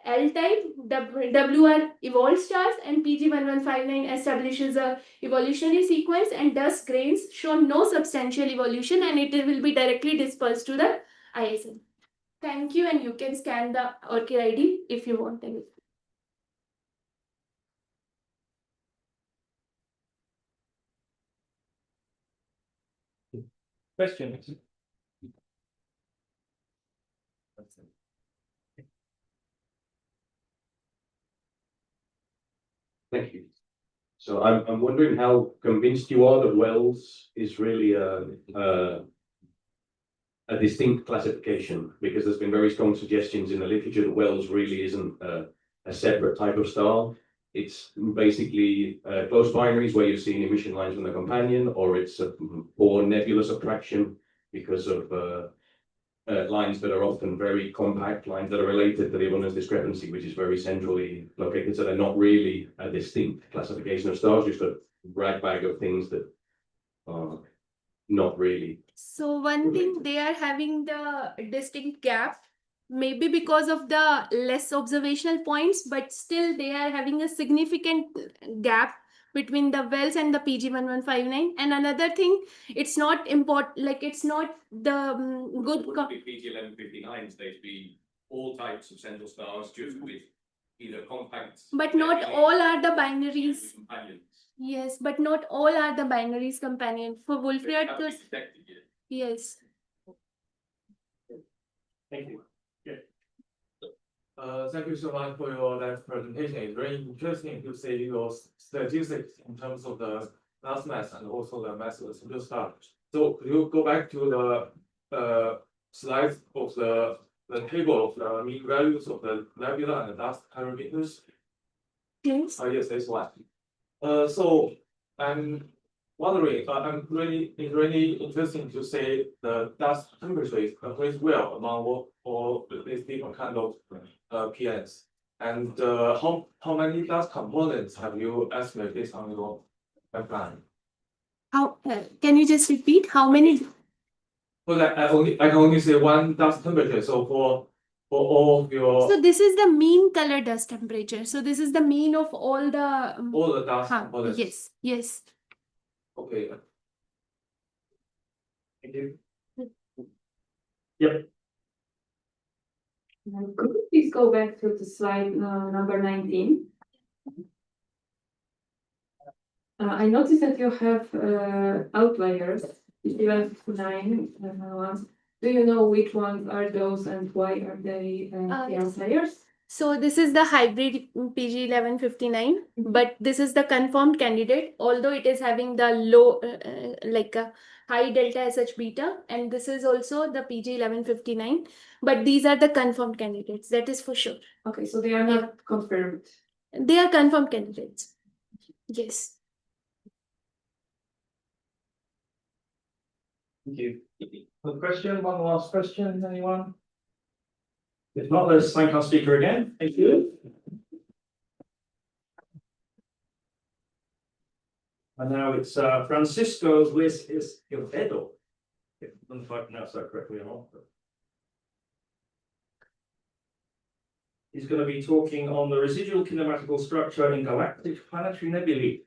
L-type WR evolved stars, and PG1159 establishes a evolutionary sequence, and thus grains show no substantial evolution, and it will be directly dispersed to the ISM. Thank you, and you can scan the ORCID ID if you want any. Questions? Thank you. So I'm wondering how convinced you are that Wells is really a distinct classification, because there's been very strong suggestions in the literature that Wells really isn't a separate type of star. It's basically close binaries where you're seeing emission lines from the companion, or it's a poor nebulous attraction because of lines that are often very compact, lines that are related to the abundance discrepancy, which is very centrally located. So they're not really a distinct classification of stars, just a rag bag of things that are not really. So one thing, they are having the distinct gap, maybe because of the less observational points, but still they are having a significant gap between the Wells and the PG1159. And another thing, it's not important, like it's not the good. PG1159s, they'd be all types of central stars, just with either compact. But not all are the binaries. Companions. Yes, but not all are the binaries companion. For Wolfram, yes. Thank you. Thank you so much for your last presentation. It's very interesting to see your statistics in terms of the mass and also the mass of the central star. So could you go back to the slides of the table of the mean values of the nebula and the dust parameters? Yes. Yes, this one. So I'm wondering, it's really interesting to say the dust temperature is varies well among all these different kind of PNs. And how many dust components have you estimated based on your pipeline? How, can you just repeat how many? Well, I can only say one dust temperature, so for all of your, So this is the mean color dust temperature. So this is the mean of all the. all the dust Huh, components. yes, yes. Okay. Thank you. Yep. Could you please go back to the slide number 19? I noticed that you have outliers, 11 to 9 ones. Do you know which ones are those and why are they the outliers? So this is the hybrid PG 1159, but this is the confirmed candidate, although it is having the low, like a high delta SH beta, and this is also the PG 1159, but these are the confirmed candidates, that is for sure. Okay, so they are not confirmed. They are confirmed candidates. Yes. Thank you. One question, one last question, anyone? If not, let's thank our speaker again. Thank you. And now it's Francisco Luis Escobedo. I don't know if I pronounced that correctly or not. He's going to be talking on the residual kinematical structure in galactic planetary nebulae.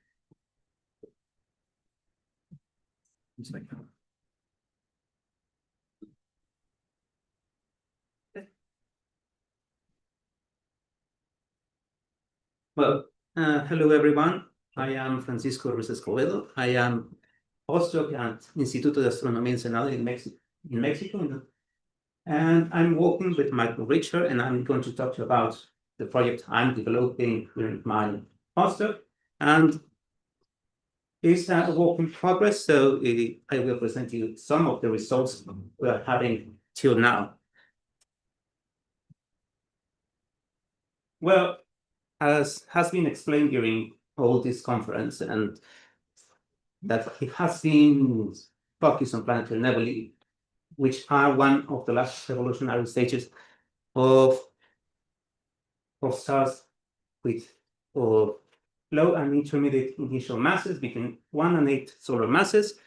Well, hello everyone. I am Francisco Ruiz Escobedo. I am postdoc at Instituto de Astronomía Ensenada in Mexico. And I'm working with Michael Richer, and I'm going to talk to you about the project I'm developing during my postdoc. And it's a work in progress, so I will present you some of the results we are having till now. Well, as has been explained during all this conference, and that it has been focused on planetary nebulae, which are one of the last evolutionary stages of stars with low and intermediate initial masses between 1 and 8 solar masses.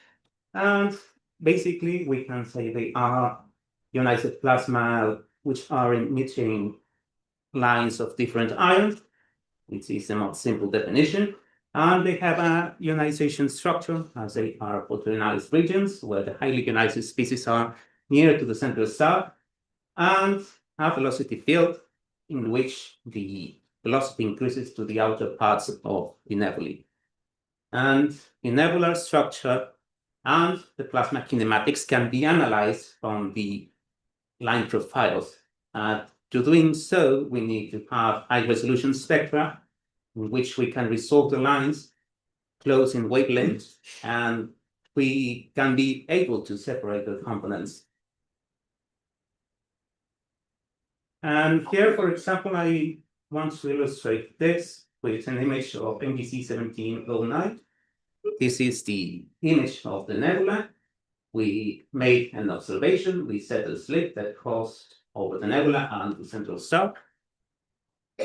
And basically, we can say they are ionized plasma, which are emitting lines of different ions, which is a more simple definition. And they have a ionization structure, as they are photoionized regions, where the highly ionized species are near to the central star, and a velocity field in which the velocity increases to the outer parts of the nebulae. And the nebular structure and the plasma kinematics can be analyzed from the line profiles. To doing so, we need to have high-resolution spectra in which we can resolve the lines close in wavelength, and we can be able to separate the components. And here, for example, I want to illustrate this with an image of MGC 1709. This is the image of the nebula. We made an observation. We set a slit that crossed over the nebula and the central star.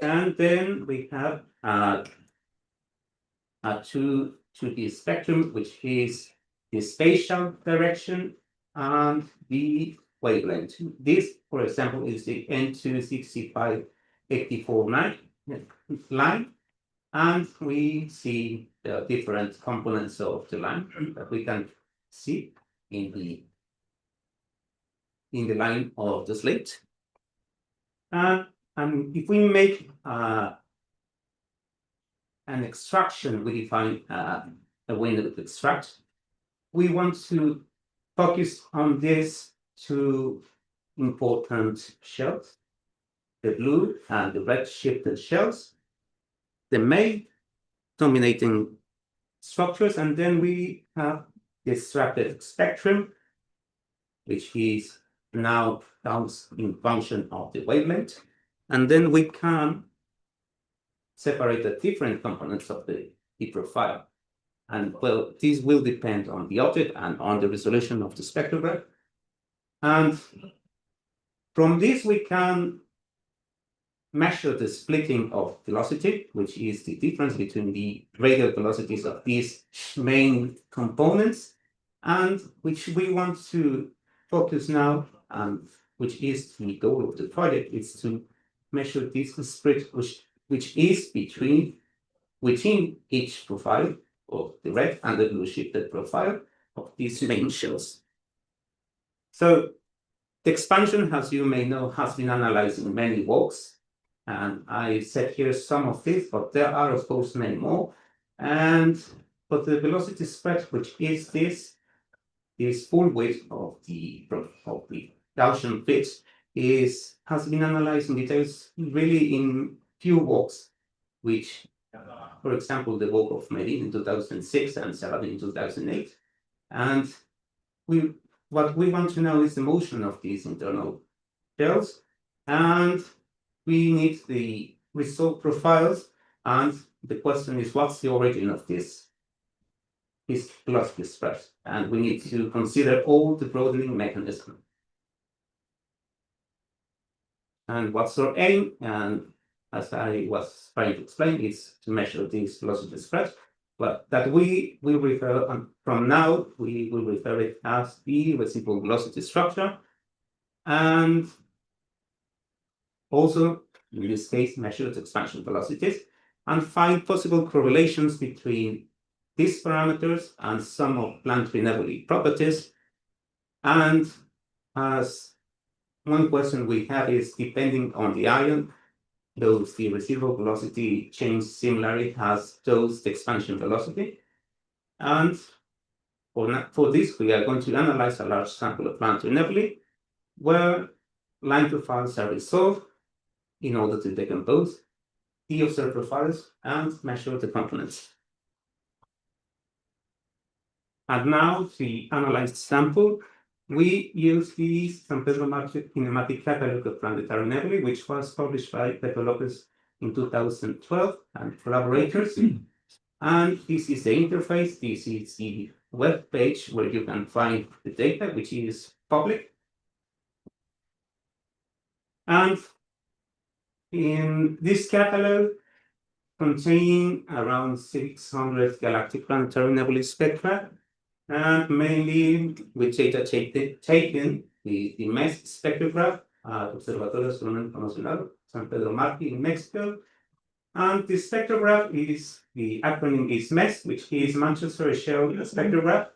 And then we have a 2D spectrum, which is the spatial direction and the wavelength. This, for example, is the N26584 line. And we see the different components of the line that we can see in the line of the slit. And if we make an extraction, we define a window to extract. We want to focus on these two important shells, the blue and the red shifted shells, the main dominating structures, and then we have the extracted spectrum, which is now counts in function of the wavelength. And then we can separate the different components of the profile. And well, this will depend on the object and on the resolution of the spectrograph. And from this, we can measure the splitting of velocity, which is the difference between the radial velocities of these main components, and which we want to focus now, which is the goal of the project, is to measure this split, which is within each profile of the red and the blue shifted profile of these main shells. So the expansion, as you may know, has been analyzed in many walks, and I set here some of these, but there are of course many more. But the velocity spread, which is this full width of the Gaussian fit, has been analyzed in details really in few walks, which, for example, the walk of Medin in 2006 and Saladin in 2008. And what we want to know is the motion of these internal shells, and we need the result profiles, and the question is, what's the origin of this velocity spread? And we need to consider all the broadening mechanism. And what's our aim? And as I was trying to explain, is to measure this velocity spread, but that we will refer, from now, we will refer it as the residual velocity structure, and also, in this case, measure the expansion velocities and find possible correlations between these parameters and some of planetary nebulae properties. And as one question we have is, depending on the ion, does the residual velocity change similarly as does the expansion velocity? And for this, we are going to analyze a large sample of planetary nebulae where line profiles are resolved in order to decompose the observed profiles and measure the components. And now, the analyzed sample, we use the San Pedro Market Kinematic Catalog of Planetary Nebulae, which was published by Pepe Lopez in 2012 and collaborators. And this is the interface. This is the web page where you can find the data, which is public. And in this catalog, containing around 600 galactic planetary nebulae spectra, and mainly with data taken the MES spectrograph at Observatorio Astronómico Nacional San Pedro Martí in Mexico. And the spectrograph the acronym is MES, which is Manchester Shell Spectrograph,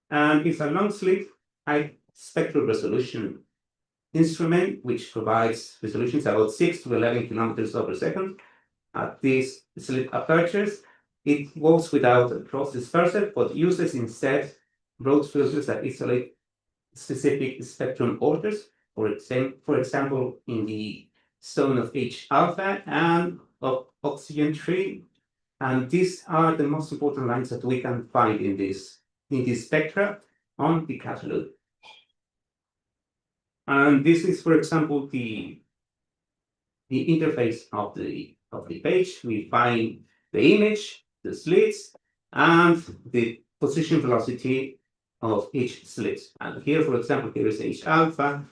and it's a long slit high spectral resolution instrument which provides resolutions about 6 to 11 kilometers per second at these slit apertures. It works without a cross disperser, but uses instead broad filters that isolate specific spectrum orders, for example, in the zone of H alpha and of oxygen 3. And these are the most important lines that we can find in this spectra on the catalog. And this is, for example, the interface of the page. We find the image, the slits, and the position velocity of each slit. And here, for example, here is H alpha,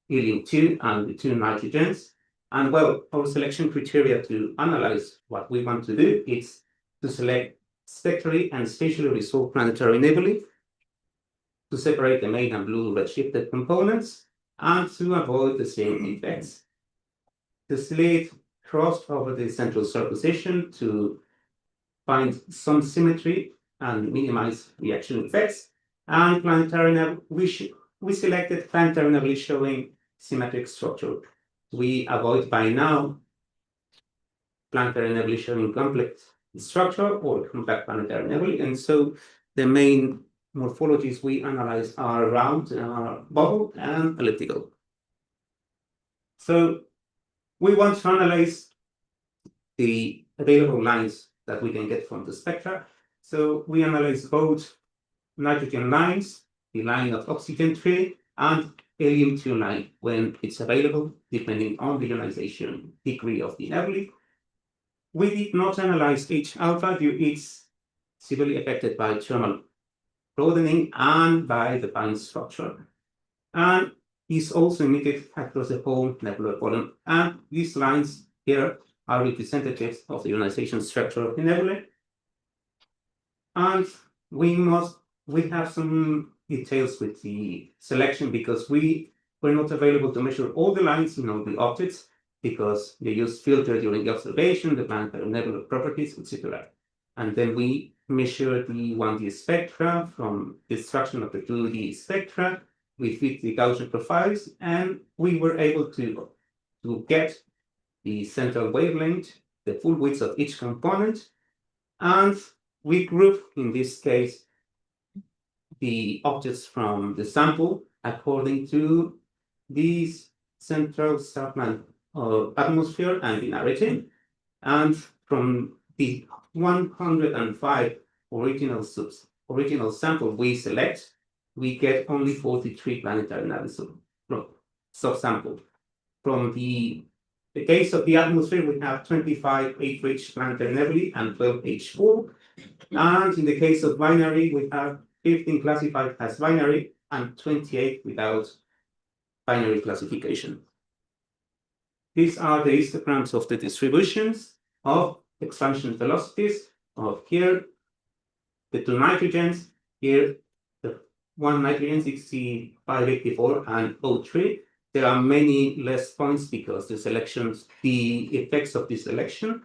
helium-2, and the 2 nitrogens. And well, our selection criteria to analyze what we want to do is to select spectrally and spatially resolved planetary nebulae, to separate the main and blue redshifted components, and to avoid the same effects. The slit crossed over the central superposition to find some symmetry and minimize reaction effects. And planetary nebulae, we selected planetary nebulae showing symmetric structure. We avoid by now planetary nebulae showing complex structure or compact planetary nebulae. And so the main morphologies we analyze are round, bubble, and elliptical. So we want to analyze the available lines that we can get from the spectra. So we analyze both nitrogen lines, the line of oxygen 3, and helium-2 line when it's available, depending on the ionization degree of the nebulae. We did not analyze H alpha due its severely affected by thermal broadening and by the band structure. And is also emitted across the whole nebular volume. And these lines here are representatives of the ionization structure of the nebula. And we have some details with the selection because we were not available to measure all the lines in all the objects because they use filter during the observation, the planetary nebular properties, etc. And then we measure the 1D spectra from the extraction of the 2D spectra. We fit the Gaussian profiles, and we were able to get the central wavelength, the full width of each component, and we group, in this case, the objects from the sample according to these central subplan atmosphere and binarity. And from the 105 original sample we select, we get only 43 planetary subsample. From the case of the atmosphere, we have 25 H-rich planetary nebulae and 12 H4. And in the case of binary, we have 15 classified as binary and 28 without binary classification. These are the histograms of the distributions of expansion velocities of here, the 2 nitrogens, here the 1 nitrogen 6584 and O3. There are many less points because the effects of the selection,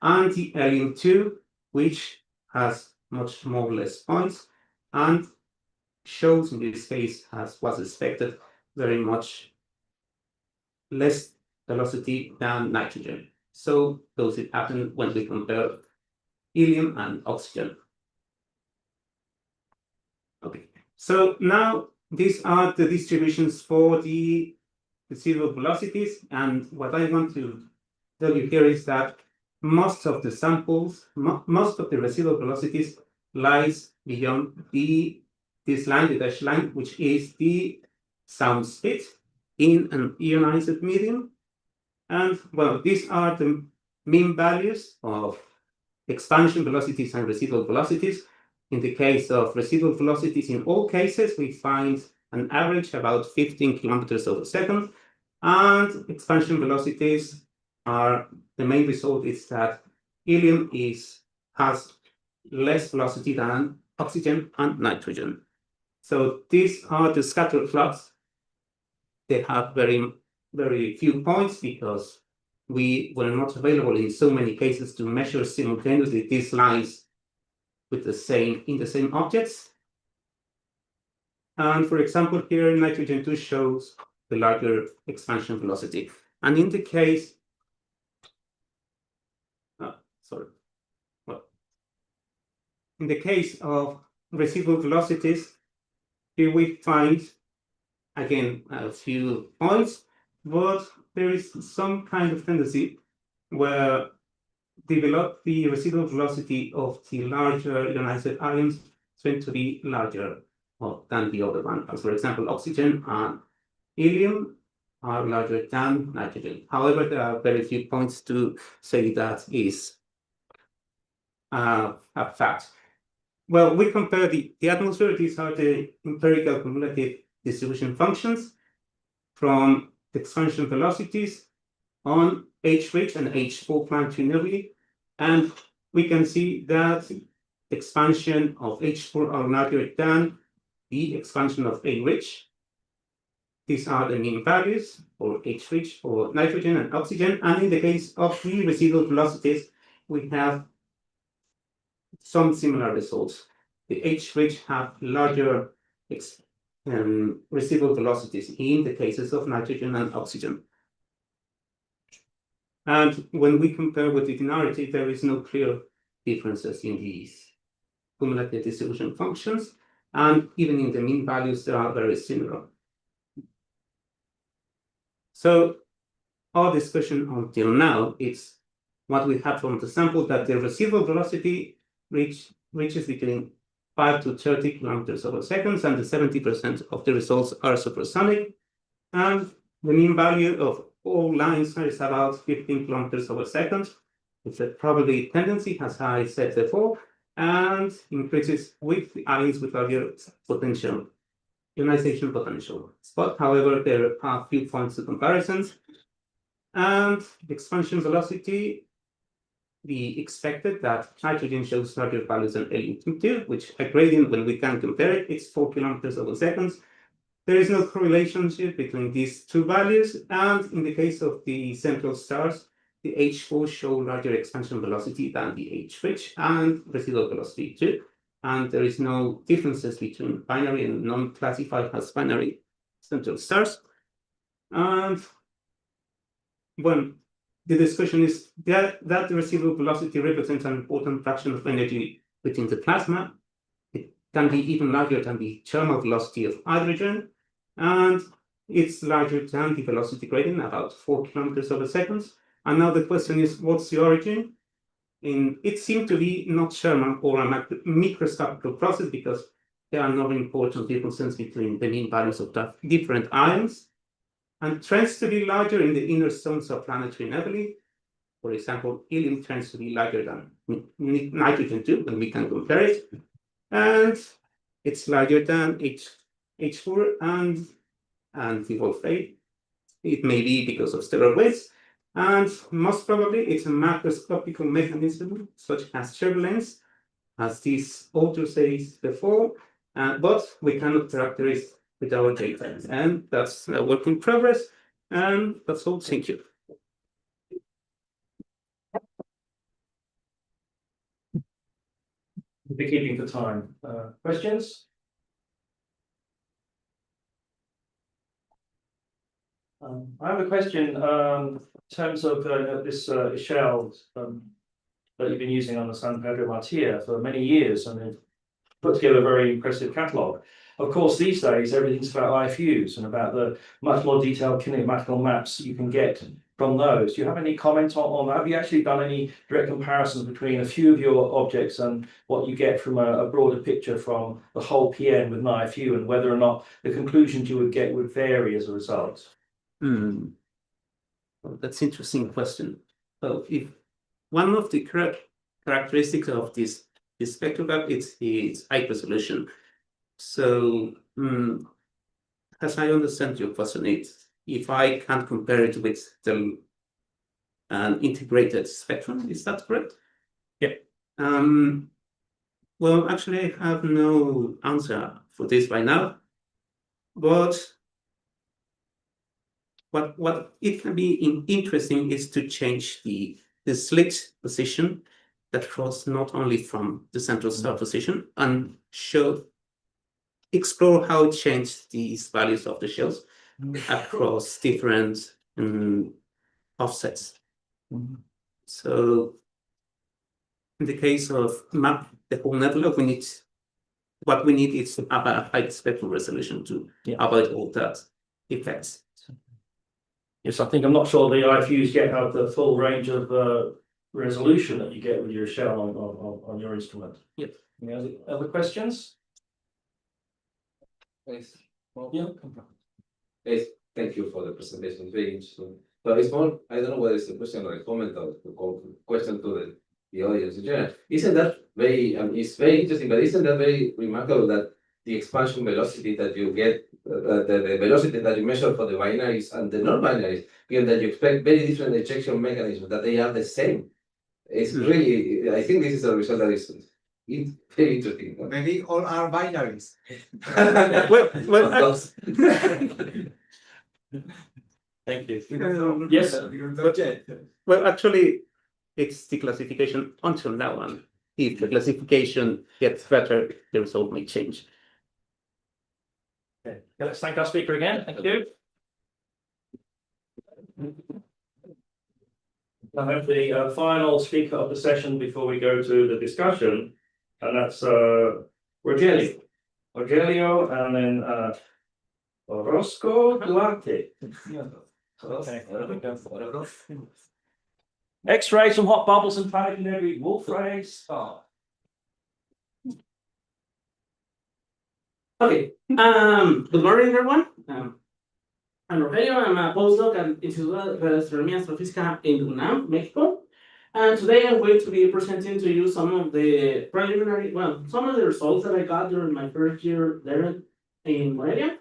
and the helium-2, which has much more less points and shows in this case, as was expected, very much less velocity than nitrogen. So those it happen when we compare helium and oxygen. Okay, so now these are the distributions for the residual velocities, and what I want to tell you here is that most of the samples, most of the residual velocities lies beyond this line, the dashed line, which is the sound speed in an ionized medium. And well, these are the mean values of expansion velocities and residual velocities. In the case of residual velocities, in all cases, we find an average about 15 kilometers per second. And expansion velocities are, the main result is that helium has less velocity than oxygen and nitrogen. So these are the scattered flux. They have very, very few points because we were not available in so many cases to measure simultaneously these lines with in the same objects. And for example, here nitrogen 2 shows the larger expansion velocity. And in the case, in the case of residual velocities, here we find again a few points, but there is some kind of tendency where the residual velocity of the larger ionized ions tend to be larger than the other one. As for example, oxygen and helium are larger than nitrogen. However, there are very few points to say that is a fact. Well, we compare the atmosphere. These are the empirical cumulative distribution functions from the expansion velocities on H-rich and H4 planetary nebulae. And we can see that expansion of H4 are larger than the expansion of A-rich. These are the mean values for H-rich, for nitrogen and oxygen. And in the case of the residual velocities, we have some similar results. The H-rich have larger residual velocities in the cases of nitrogen and oxygen. And when we compare with the binarity, there is no clear differences in these cumulative distribution functions. And even in the mean values, they are very similar. So our discussion until now is what we have from the sample, that the residual velocity reaches between 5 to 30 kilometers per second, and the 70% of the results are supersonic. And the mean value of all lines is about 15 kilometers per second. It's a probability tendency, as I said before. and increases with ions with larger potential, ionization potential. But however, there are a few points of comparisons. And expansion velocity, we expected that hydrogen shows larger values than helium-2, which a gradient, when we can compare it, it's 4 kilometers over seconds. There is no correlationship between these two values, and in the case of the central stars, the H4 show larger expansion velocity than the H-rich and residual velocity too. And there is no differences between binary and non-classified as binary central stars. And when the discussion is that the residual velocity represents an important fraction of energy within the plasma, it can be even larger than the thermal velocity of hydrogen, and it's larger than the velocity gradient, about 4 kilometers over seconds. And now the question is, what's the origin? It seemed to be not Sherman or a microscopic process, because there are no important differences between the mean values of the different ions, and tends to be larger in the inner zones of planetary nebulae. For example, helium tends to be larger than nitrogen too, when we can compare it, and it's larger than H4 and the Wolf-8. It may be because of stellar waves, and most probably it's a macroscopic mechanism such as turbulence, as this author says before, but we cannot characterize with our data, and that's a work in progress, and that's all. Thank you. We'll be keeping for time. Questions? I have a question in terms of this shell that you've been using on the San Pedro Martir for many years, and they've put together a very impressive catalogue. Of course, these days everything's about IFUs and about the much more detailed kinematical maps you can get from those. Do you have any comment on that? Have you actually done any direct comparisons between a few of your objects and what you get from a broader picture from the whole PN with an IFU, and whether or not the conclusions you would get would vary as a result? Well, that's an interesting question. Well, if one of the characteristics of this spectrograph is its high resolution. So, as I understand your question, it's if I can compare it with an integrated spectrum, is that correct? Yeah. Well, actually, I have no answer for this right now, but what it can be interesting is to change the slit position that cross not only from the central star position and explore how it changed these values of the shells across different offsets. So in the case of map the whole nebula, what we need is to have a high spectral resolution to avoid all that effects. Yes, I'm not sure the IFUs yet have the full range of resolution that you get with your shell on your instrument. Yep. Any other questions? Yes. Yeah. Yes, thank you for the presentation. It's very interesting. But it's more, I don't know whether it's a question or a comment or a question to the audience in general. Isn't that very, it's very interesting, but isn't that very remarkable that the expansion velocity that you get, the velocity that you measure for the binaries and the non-binaries, given that you expect very different ejection mechanisms, that they are the same? It's really, I think this is a result that is very interesting. Maybe all are binaries. Thank you. Yes. Well, actually, it's the classification until now, and if the classification gets better, the result may change. Okay, let's thank our speaker again. Thank you. I have the final speaker of the session before we go to the discussion, and that's Rogelio. Rogelio, and then Orozco Duarte. Okay. X-rays from hot bubbles and planetary Wolf-Rayet star. Okay. Good morning, everyone. I'm Rogelio. I'm a postdoc at Instituto de Astronomía Astrofísica in UNAM, Mexico. And today I'm going to be presenting to you some of the preliminary, some of the results that I got during my first year there in Morelia.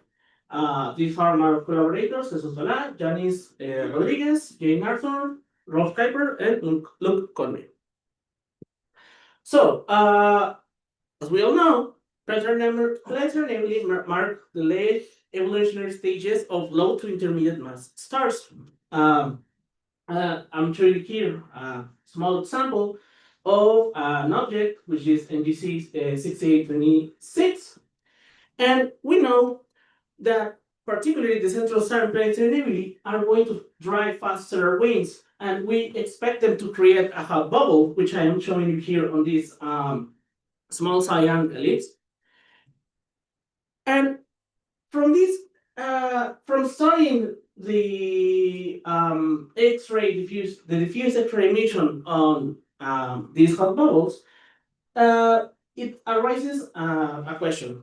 These are my collaborators, Jesus Solá, Janice Rodriguez, Jane Arthur, Rolf Kuiper, and Luke Conway. So, as we all know, planetary mark the late evolutionary stages of low to intermediate mass stars. I'm showing here a small example of an object which is NGC 6826, and we know that particularly the central star and planetary nebulae are going to drive fast stellar winds, and we expect them to create a hot bubble, which I am showing you here on this small cyan ellipse. And from this, from studying the diffuse X-ray emission on these hot bubbles, it arises a question.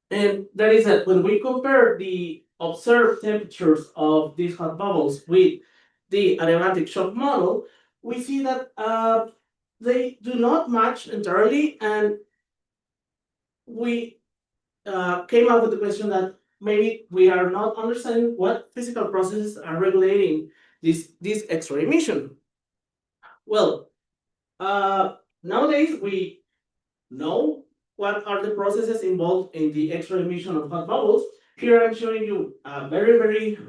And that is that when we compare the observed temperatures of these hot bubbles with the adiabatic shock model, we see that they do not match entirely, and we came up with the question that maybe we are not understanding what physical processes are regulating this X-ray emission. Well, nowadays we know what are the processes involved in the X-ray emission of hot bubbles. Here I'm showing you a very, very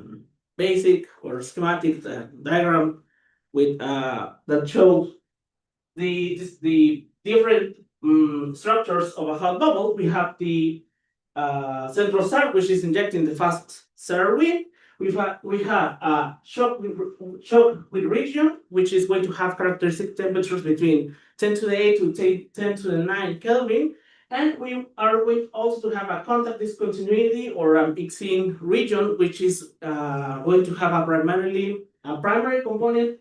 basic or schematic diagram with that shows the different structures of a hot bubble. We have the central star, which is injecting the fast stellar wind. We have a shock with region, which is going to have characteristic temperatures between 10 to the 8 to 10 to the 9 Kelvin. And we are going also to have a contact discontinuity or a mixing region, which is going to have a primary component.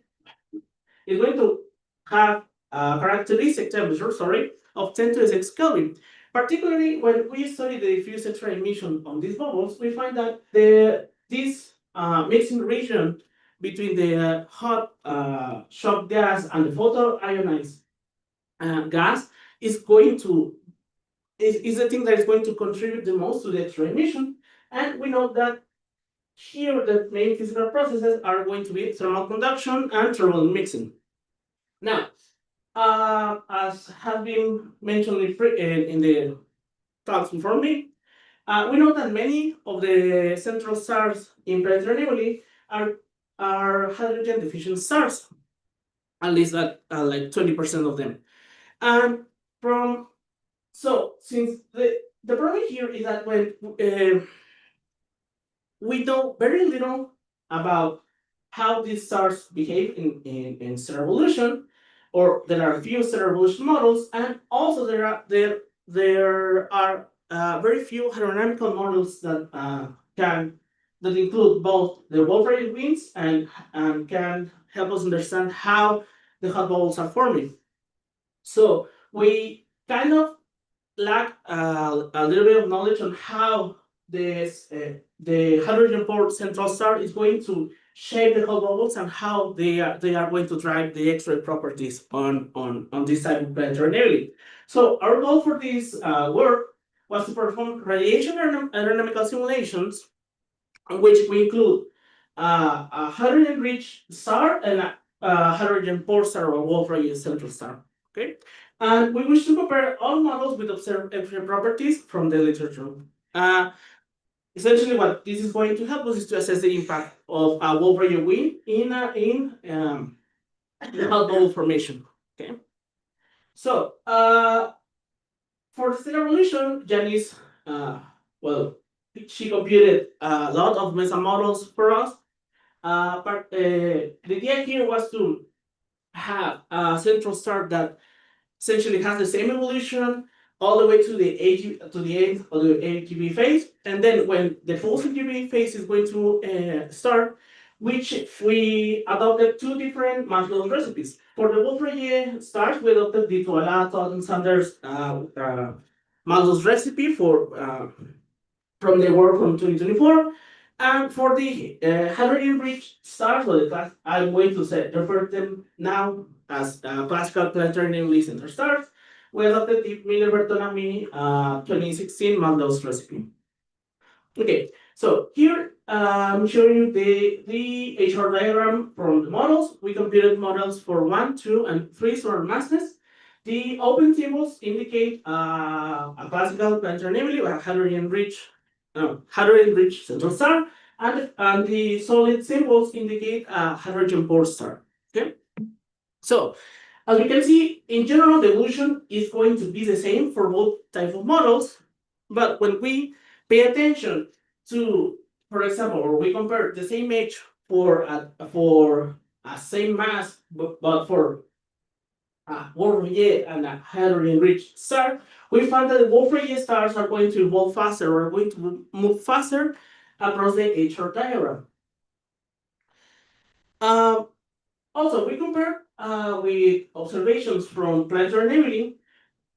It's going to have a characteristic temperature, of 10 to the 6 Kelvin. Particularly when we study the diffuse X-ray emission on these bubbles, we find that this mixing region between the hot shock gas and the photoionized gas is going to is the thing that is going to contribute the most to the X-ray emission. And we know that here the main physical processes are going to be thermal conduction and thermal mixing. Now, as has been mentioned in the talks before me, we know that many of the central stars in planetary nebulae are hydrogen deficient stars, at least like 20% of them. And since the problem here is that when we know very little about how these stars behave in stellar evolution, or there are a few stellar evolution models, and also there are very few hydrodynamical models that include both the Wolf-Rayet winds and can help us understand how the hot bubbles are forming. So we kind of lack a little bit of knowledge on how the hydrogen-powered central star is going to shape the hot bubbles and how they are going to drive the X-ray properties on this type of planetary nebulae. So our goal for this work was to perform radiation aerodynamical simulations, in which we include a hydrogen-rich star and a hydrogen-poor star or Wolf-Rayet central star. Okay, and we wish to compare all models with observed X-ray properties from the literature. Essentially, what this is going to help us is to assess the impact of a Wolf-Rayet wind in the hot bubble formation. Okay, so for the stellar evolution, Janice, she computed a lot of MESA models for us. But the idea here was to have a central star that essentially has the same evolution all the way to the end of the AGB phase, and then when the post-AGB phase is going to start, which we adopted two different Maxwell recipes. For the Wolf-Rayet stars, we adopted the Toala, Todd, and Sanders Maxwell's recipe from the work from 2024. And for the hydrogen-rich stars, I'm going to refer them now as classical planetary nebulae center stars, we adopted the Miller-Bertolami 2016 Maldos recipe. Okay, so here I'm showing you the HR diagram from the models. We computed models for 1, 2, and 3 solar masses. The open symbols indicate a classical planetary nebulae with a hydrogen-rich central star, and the solid symbols indicate a hydrogen-poor star. Okay, so as we can see, in general, the evolution is going to be the same for both types of models, but when we pay attention to, for example, or we compare the same age for a same mass, but for Wolf-Rayet and a hydrogen-rich star, we find that the Wolf-Rayet stars are going to evolve faster or are going to move faster across the HR diagram. Also, we compare with observations from planetary nebulae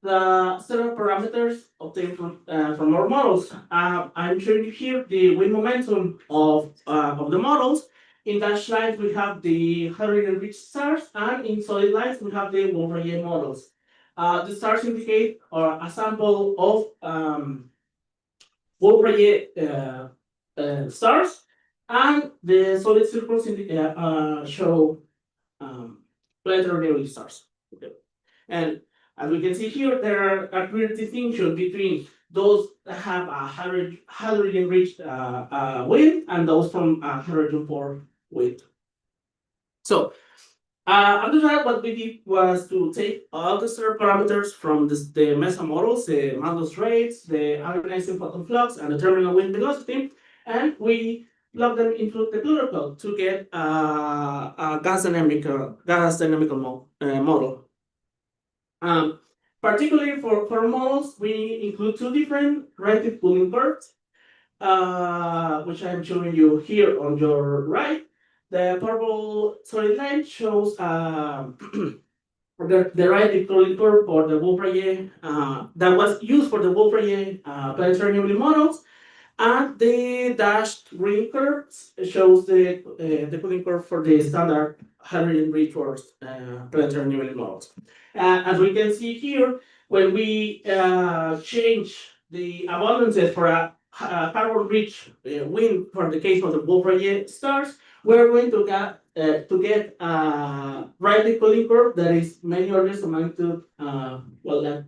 the several parameters obtained from our models. I'm showing you here the wind momentum of the models. In dashed lines, we have the hydrogen-rich stars, and in solid lines, we have the Wolf-Rayet models. The stars indicate a sample of Wolf-Rayet stars, and the solid circles show planetary nebulae stars. Okay. And as we can see here, there are a clear distinction between those that have a hydrogen-rich wind and those from hydrogen-poor wind. So after that, what we did was to take all the star parameters from the MESA models, the Maldos rates, the ionizing photon flux, and the terminal wind velocity, and we plug them into the Pluto code to get a gas dynamical model. Particularly for models, we include two different relative cooling curves, which I'm showing you here on your right. The purple solid line shows the relative cooling curve for the Wolf-Rayet that was used for the Wolf-Rayet planetary nebulae models, and the dashed green curves shows the cooling curve for the standard hydrogen-rich planetary nebulae models. As we can see here, when we change the abundances for a carbon-rich wind for the case of the Wolf-Rayet stars, we're going to get relative cooling curve that is many orders of magnitude, well,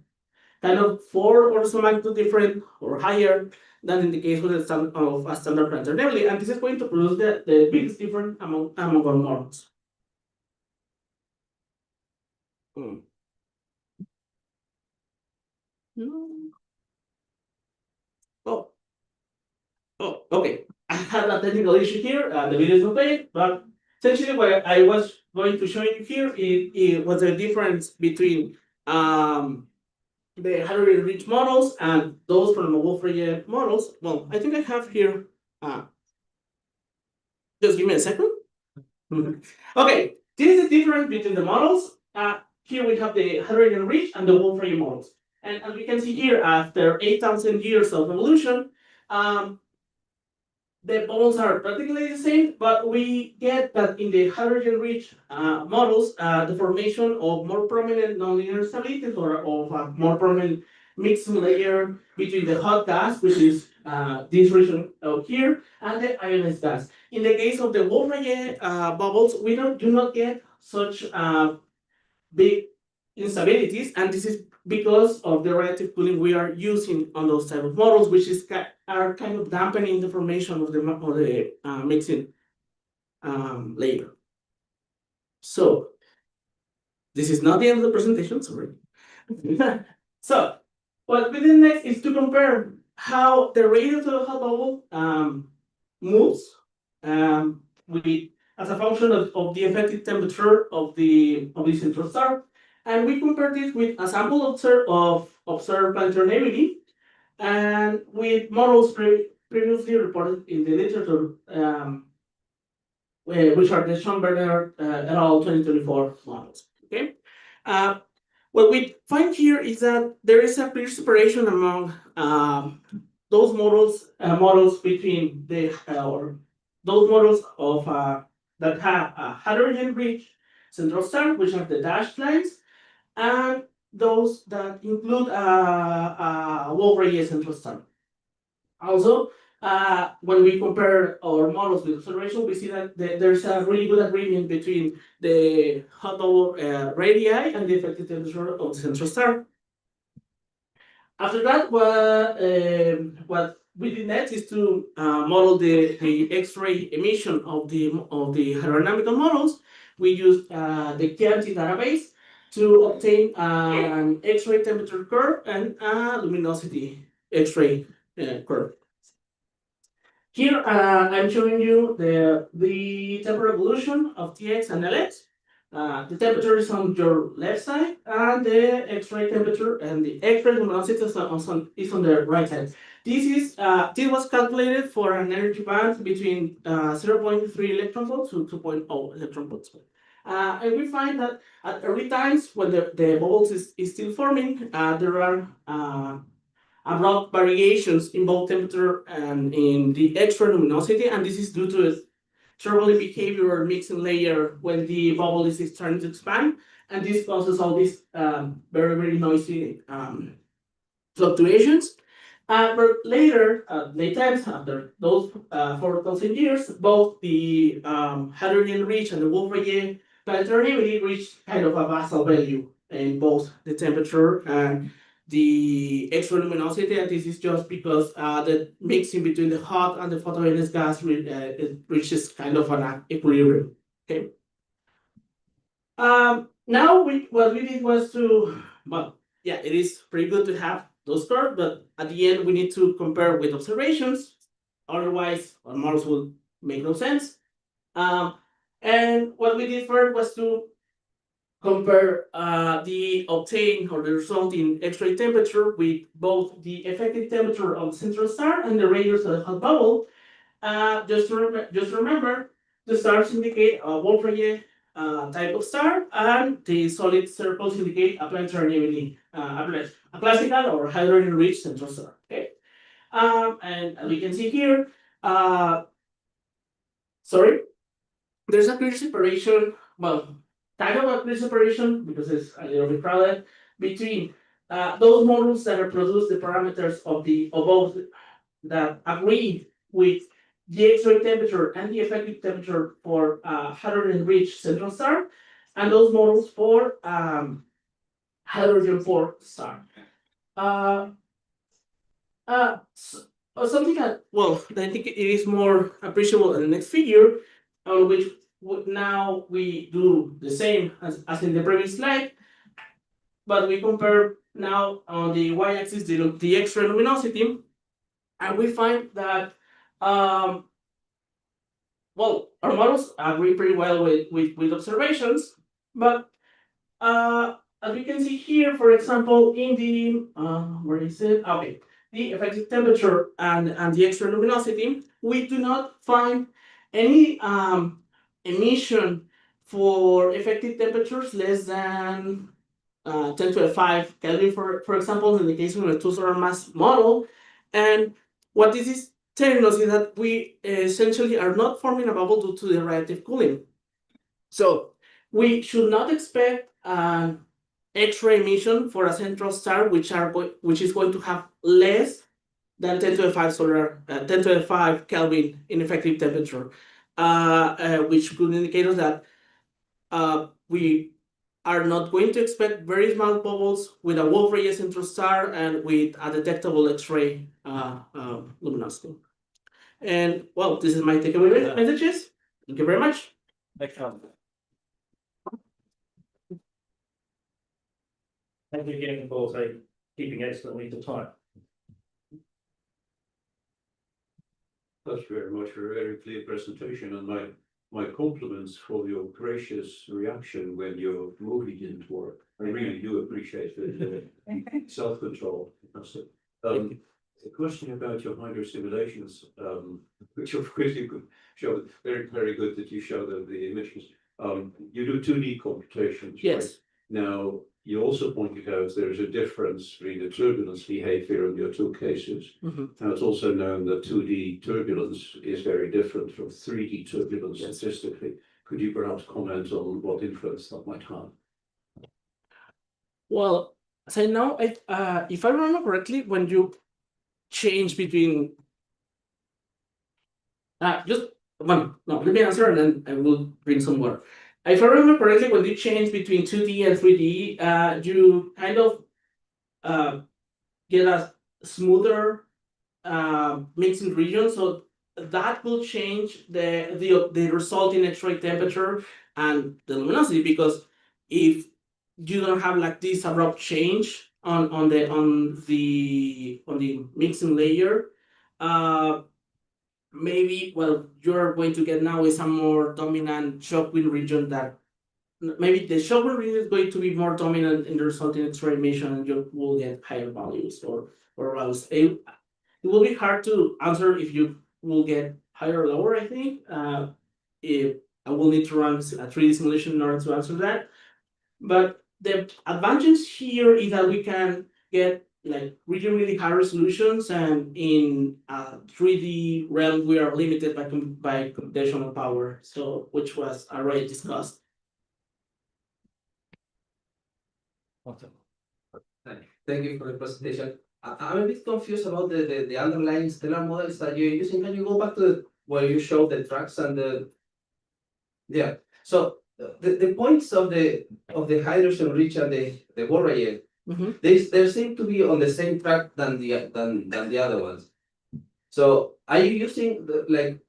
kind of 4 orders of magnitude different or higher than in the case of a standard planetary nebulae, and this is going to produce the biggest difference among our models. Oh, okay. I had a technical issue here. The video is not playing, but essentially what I was going to show you here it was the difference between the hydrogen-rich models and those from the Wolf-Rayet models. Well, I think I have here. Just give me a second. Okay, this is the difference between the models. Here we have the hydrogen-rich and the Wolf-Rayet models. And as we can see here, after 8,000 years of evolution, the bones are practically the same, but we get that in the hydrogen-rich models, the formation of more prominent nonlinear stabilities or of a more prominent mixing layer between the hot gas, which is this region out here, and the ionized gas. In the case of the Wolf-Rayet bubbles, we do not get such big instabilities, and this is because of the relative cooling we are using on those type of models, which are kind of dampening the formation of the mixing layer. So this is not the end of the presentation, sorry. So what we did next is to compare how the radius of the hot bubble moves as a function of the effective temperature of the central star. And we compared this with a sample of observed planetary nebulae and with models previously reported in the literature, which are the Schoenberger et al. 2024 models. Okay. What we find here is that there is a clear separation among those models between those models of that have a hydrogen-rich central star, which are the dashed lines, and those that include Wolf-Rayet central star. Also, when we compare our models with observation, we see that there's a really good agreement between the hot bubble radii and the effective temperature of the central star. After that, what we did next is to model the X-ray emission of the hydrodynamical models. We used the KMT database to obtain an X-ray temperature curve and a luminosity X-ray curve. Here, I'm showing you the temperature evolution of TX and LX. The temperature is on your left side, and the X-ray temperature and the X-ray luminosity is on the right side. This was calculated for an energy band between 0.3 electron volts to 2.0 electron volts. And we find that at early times, when the bubbles is still forming, there are abrupt variations in both temperature and in the X-ray luminosity, and this is due to turbulent behavior or mixing layer when the bubble is starting to expand, and this causes all these very, very noisy fluctuations. But later, late times, after those 4,000 years, both the hydrogen rich and the Wolf-Rayet planetary reached kind of a basal value in both the temperature and the X-ray luminosity, and this is just because the mixing between the hot and the photogeneous gas it reaches kind of an equilibrium. Okay. Now what we did was to, well, yeah, it is pretty good to have those curves, but at the end we need to compare with observations. Otherwise, our models will make no sense. And what we did first was to compare the obtained or the resulting X-ray temperature with both the effective temperature of the central star and the radius of the hot bubble. Just remember, the stars indicate a Wolf-Rayet type of star, and the solid circles indicate a planetary a classical or hydrogen-rich central star. Okay, and as we can see here, there's a clear separation. Well, kind of a clear separation because it's a little bit crowded between those models that reproduce the parameters of both that agree with the X-ray temperature and the effective temperature for hydrogen-rich central star, and those models for hydrogen-4 star. Something that, well, I think it is more appreciable in the next figure, on which now we do the same as in the previous slide, but we compare now on the y-axis the X-ray luminosity, and we find that well, our models agree pretty well with observations, but as we can see here, for example, in the where is it? Okay, the effective temperature and the X-ray luminosity, we do not find any emission for effective temperatures less than 10 to the 5 Kelvin, for example, in the case of a two solar mass model. And what this is telling us is that we essentially are not forming a bubble due to the radiative cooling. So we should not expect an X-ray emission for a central star which is going to have less than 10 to the 5 10 to the 5 Kelvin in effective temperature, which could indicate us that we are not going to expect very small bubbles with a Wolf-Rayet central star and with a detectable X-ray luminosity. And well, this is my takeaway messages. Thank you very much. Excellent. Thank you again for keeping excellently to time. Thank you very much for a very clear presentation, and my compliments for your gracious reaction when your movie didn't work. I really do appreciate the self-control. A question about your hydro simulations, which of course you could show, very, very good that you show the emissions. You do 2D computations. Yes. Right? Now, you also pointed out there's a difference between the turbulence behavior in your two cases. Now, it's also known that 2D turbulence is very different from 3D turbulence statistically. Could you perhaps comment on what influence that might have? Well, so now, if I remember correctly, when you change between just one, no, let me answer and then I will bring some more. If I remember correctly, when you change between 2D and 3D, you kind of get a smoother mixing region. So that will change the resulting X-ray temperature and the luminosity, because if you don't have like this abrupt change on the mixing layer, maybe you're going to get now is a more dominant Shockwave region that maybe the Shockwave region is going to be more dominant in the resulting X-ray emission, and you will get higher values or values. It will be hard to answer if you will get higher or lower, I think. If I will need to run a 3D simulation in order to answer that. But the advantage here is that we can get like really high resolutions, and in 3D realm we are limited by computational power, so which was already discussed. Thank you for the presentation. I'm a bit confused about the underlying stellar models that you're using. Can you go back to where you showed the tracks and the so the points of the hydrogen rich and the Borraye, they seem to be on the same track than the other ones. So are you using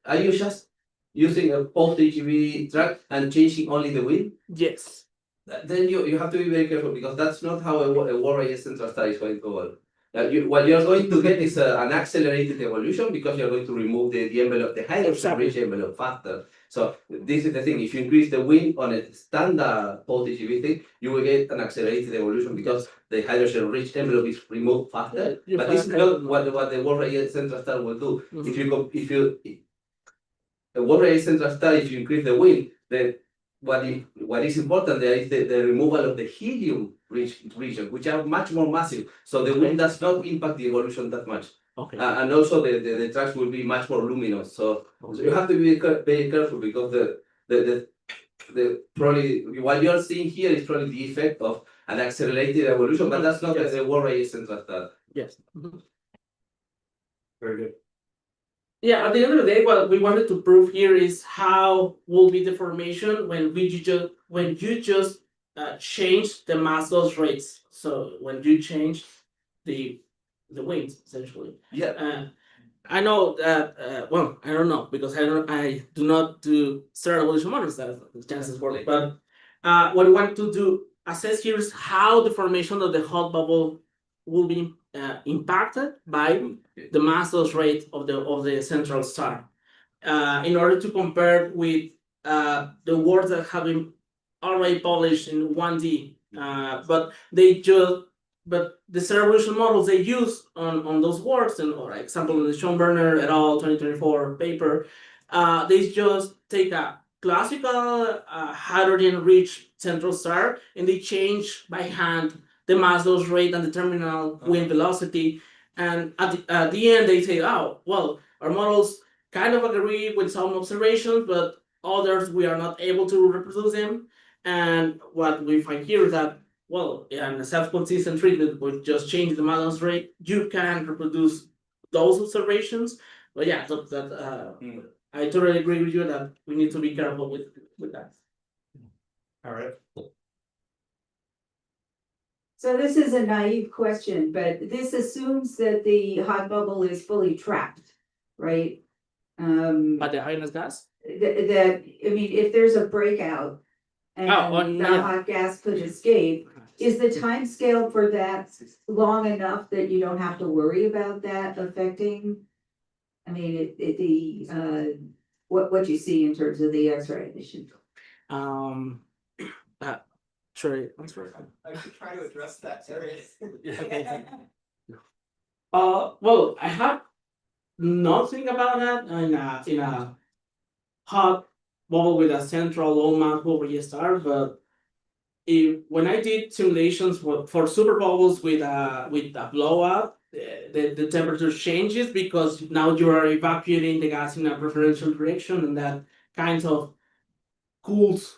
are you just using a post HEV track and changing only the wind? Yes. Then you have to be very careful, because that's not how a Borraye central star is going to work. What you're going to get is an accelerated evolution, because you're going to remove the envelope, the hydrogen rich envelope faster. So this is the thing: if you increase the wind on a standard post-HEV thing, you will get an accelerated evolution because the hydrogen rich envelope is removed faster. But this is not what the Borraye central star will do. If you a Borraye central star, if you increase the wind, then what is important there is the removal of the helium rich region, which are much more massive. So the wind does not impact the evolution that much. Okay. And also the tracks will be much more luminous. So you have to be very careful, because the probably what you're seeing here is probably the effect of an accelerated evolution, but that's not the Borraye central star. Yes. Very good. Yeah, at the end of the day, what we wanted to prove here is how will be the formation when you just change the mass loss rates. So when you change the wind, essentially. Yeah. I know that I don't know, because I do not do stellar evolution models, that the chances were late. But what we want to assess here is how the formation of the hot bubble will be impacted by the mass loss rate of the central star, in order to compare with the works that have been already published in 1D, but the stellar evolution models they use on those works, and for example in the Schonberner et al. 2024 paper, they just take a classical hydrogen-rich central star and they change by hand the mass loss rate and the terminal wind velocity, and at the end they say, oh well, our models kind of agree with some observations, but others we are not able to reproduce them. And what we find here is that, well, in a self-consistent treatment with just changing the mass loss rate, you can reproduce those observations. But yeah, I totally agree with you that we need to be careful with that. All right. So this is a naive question, but this assumes that the hot bubble is fully trapped, right? By the hydrogen gas? I mean, if there's a breakout and the hot gas could escape, is the time scale for that long enough that you don't have to worry about that affecting? I mean, what you see in terms of the X-ray emission? Sorry, I'm sorry. I should try to address that, sorry. Okay. Well, I have nothing about that in a hot bubble with a central low mass Borraye star, but when I did simulations for super bubbles with a blowout, the temperature changes because now you are evacuating the gas in a preferential direction, and that kind of cools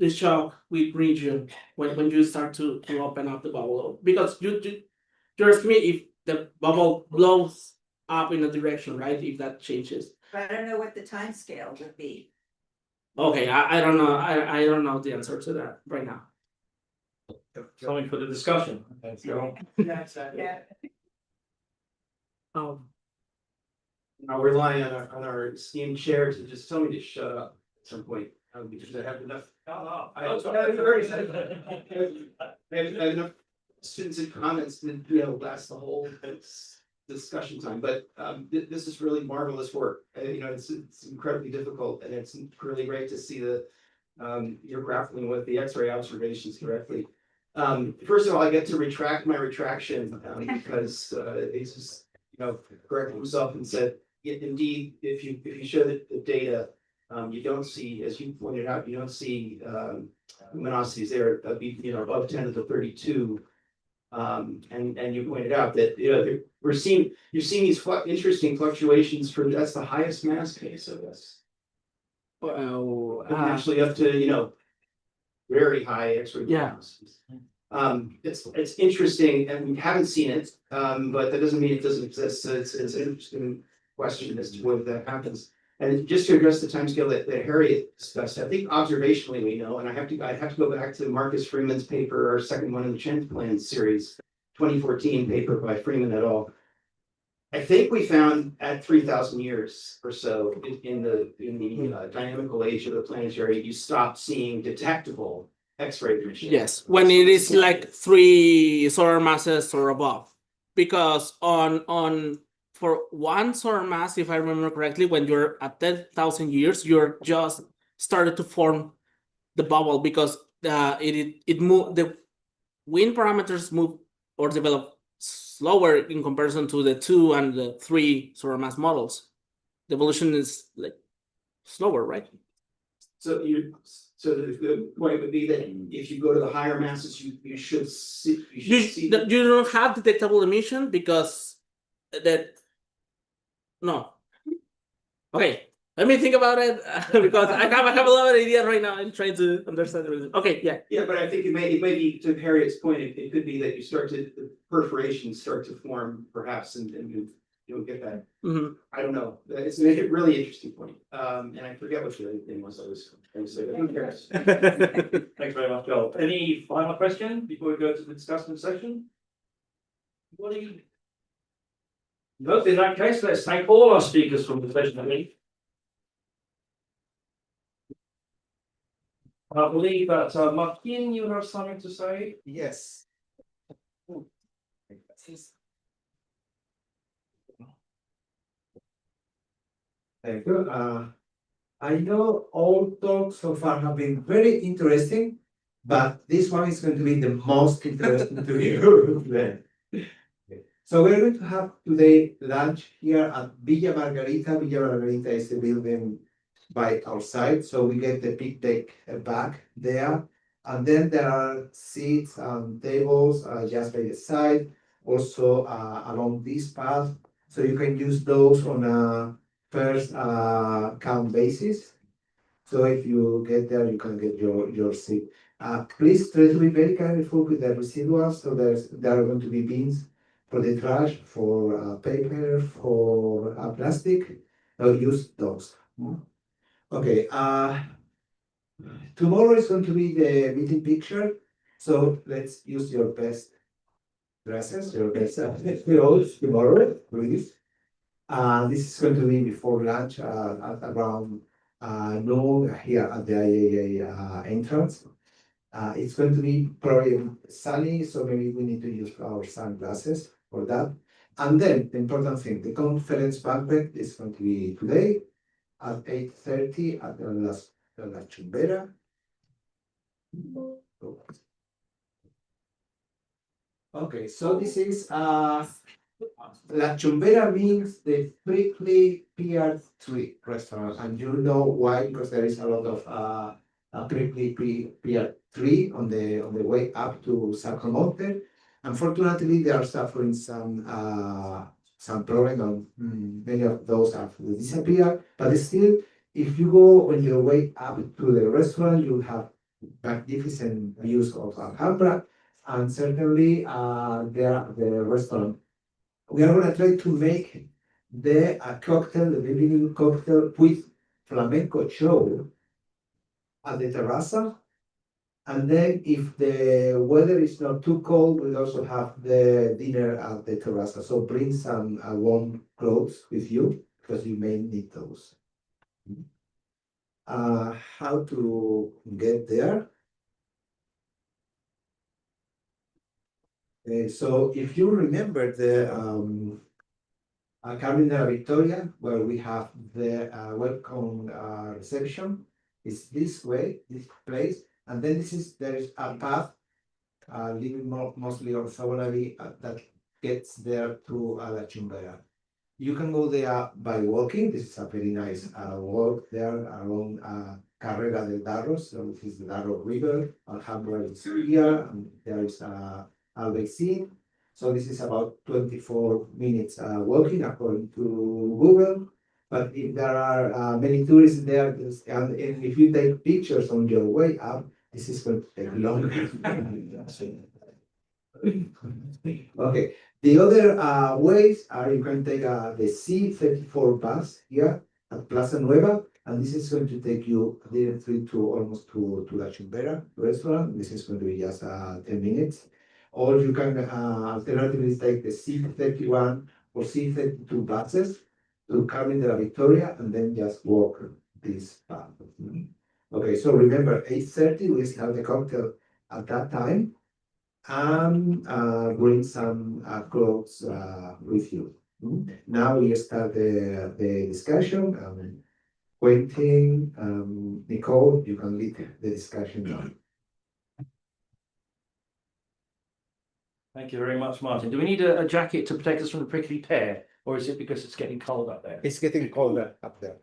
the shock with region when you start to open up the bubble? Because you're asking me if the bubble blows up in a direction, right? If that changes. But I don't know what the time scale would be. Okay, I don't know. I don't know the answer to that right now. Something for the discussion. Let's go. Yeah. I'll rely on our esteemed chair to just tell me to shut up at some point, because I have enough. I have enough students and comments to, last the whole discussion time, but this is really marvelous work. It's incredibly difficult, and it's really great to see that you're grappling with the X-ray observations directly. First of all, I get to retract my retraction, because he's just, corrected himself and said, indeed, if you show the data, you don't see, as you pointed out, you don't see luminosities there, above 10 to the 32. And you pointed out that, you're seeing these interesting fluctuations that's the highest mass case of this. Well, Actually up to, very high X-ray luminosities. It's interesting, and we haven't seen it, but that doesn't mean it doesn't exist. So it's an interesting question as to whether that happens. And just to address the timescale that Harriet discussed, I think observationally we know, and I have to go back to Marcus Freeman's paper, our second one in the Chance Plan series, 2014 paper by Freeman et al. I think we found at 3,000 years or so in the dynamical age of the planetary, you stop seeing detectable X-ray emission. yes, when it is like 3 solar masses or above, because for one solar mass, if I remember correctly, when you're at 10,000 years, you're just started to form the bubble, because it move, the wind parameters move or develop slower in comparison to the 2 and the 3 solar mass models. The evolution is like slower, right? So the point would be that if you go to the higher masses, you should see. You don't have detectable emission because that. No. Okay, let me think about it because I have a lot of ideas right now. I'm trying to understand the reason. Okay, yeah. Yeah, but I think it may be, to Harriet's point, it could be that the perforations start to form perhaps, and you'll get that. Mm-hmm. I don't know. It's a really interesting point. And I forget what the other thing was I was going to say, but who cares? Thanks very much, Joel. Any final question before we go to the discussion section? What do you? No, in that case, let's thank all our speakers from the session. I believe that Martin, you have something to say? Yes. Thank you. I know all talks so far have been very interesting, but this one is going to be the most interesting to you. So we're going to have today lunch here at Villa Margarita. Villa Margarita is the building by our side, so we get the big deck back there. And then there are seats and tables just by the side, also along this path. So you can use those on a first come basis. So if you get there, you can get your seat. Please try to be very careful with the residuals. So there are going to be bins for the trash, for paper, for plastic. Use those. Okay. Tomorrow is going to be the meeting picture. So let's use your best dresses, your best clothes tomorrow, please. This is going to be before lunch at around noon here at the IAA entrance. It's going to be probably sunny, so maybe we need to use our sunglasses for that. And then the important thing, the conference banquet is going to be today at 8:30 at La Chumbera. Okay, so this is La Chumbera means the prickly pear tree restaurant, and you know why, because there is a lot of prickly pear tree on the way up to Sacromonte. Unfortunately, they are suffering some problem, and many of those have disappeared, but still if you go on your way up to the restaurant, you have magnificent views of Alhambra, and certainly the restaurant. We are gonna try to make the cocktail, the evening cocktail with flamenco show at the terraza. And then if the weather is not too cold, we'll also have the dinner at the terraza. So bring some warm clothes with you because you may need those. How to get there? So if you remember the Carmen de la Victoria, where we have the welcome reception, is this way, this place, and then there is a path leading mostly orthogonally that gets there to La Chumbera. You can go there by walking. This is a very nice walk there along Carrera del Darro, so this is the Darro River. Alhambra is here, and there is Albaicin. So this is about 24 minutes walking according to Google. But if there are many tourists there, and if you take pictures on your way up, this is going to take longer. Okay. The other ways are you can take the C34 bus here at Plaza Nueva, and this is going to take you directly to almost to La Chumbera restaurant. This is going to be just 10 minutes. Or you can alternatively take the C31 or C32 buses to Carmen de la Victoria and then just walk this path. Okay, so remember 8:30 we start the cocktail at that time, and bring some clothes with you. Now we start the discussion. Quentin, Nicole, you can lead the discussion now. Thank you very much, Martin. Do we need a jacket to protect us from the prickly pear, or is it because it's getting cold up there? It's getting colder up there.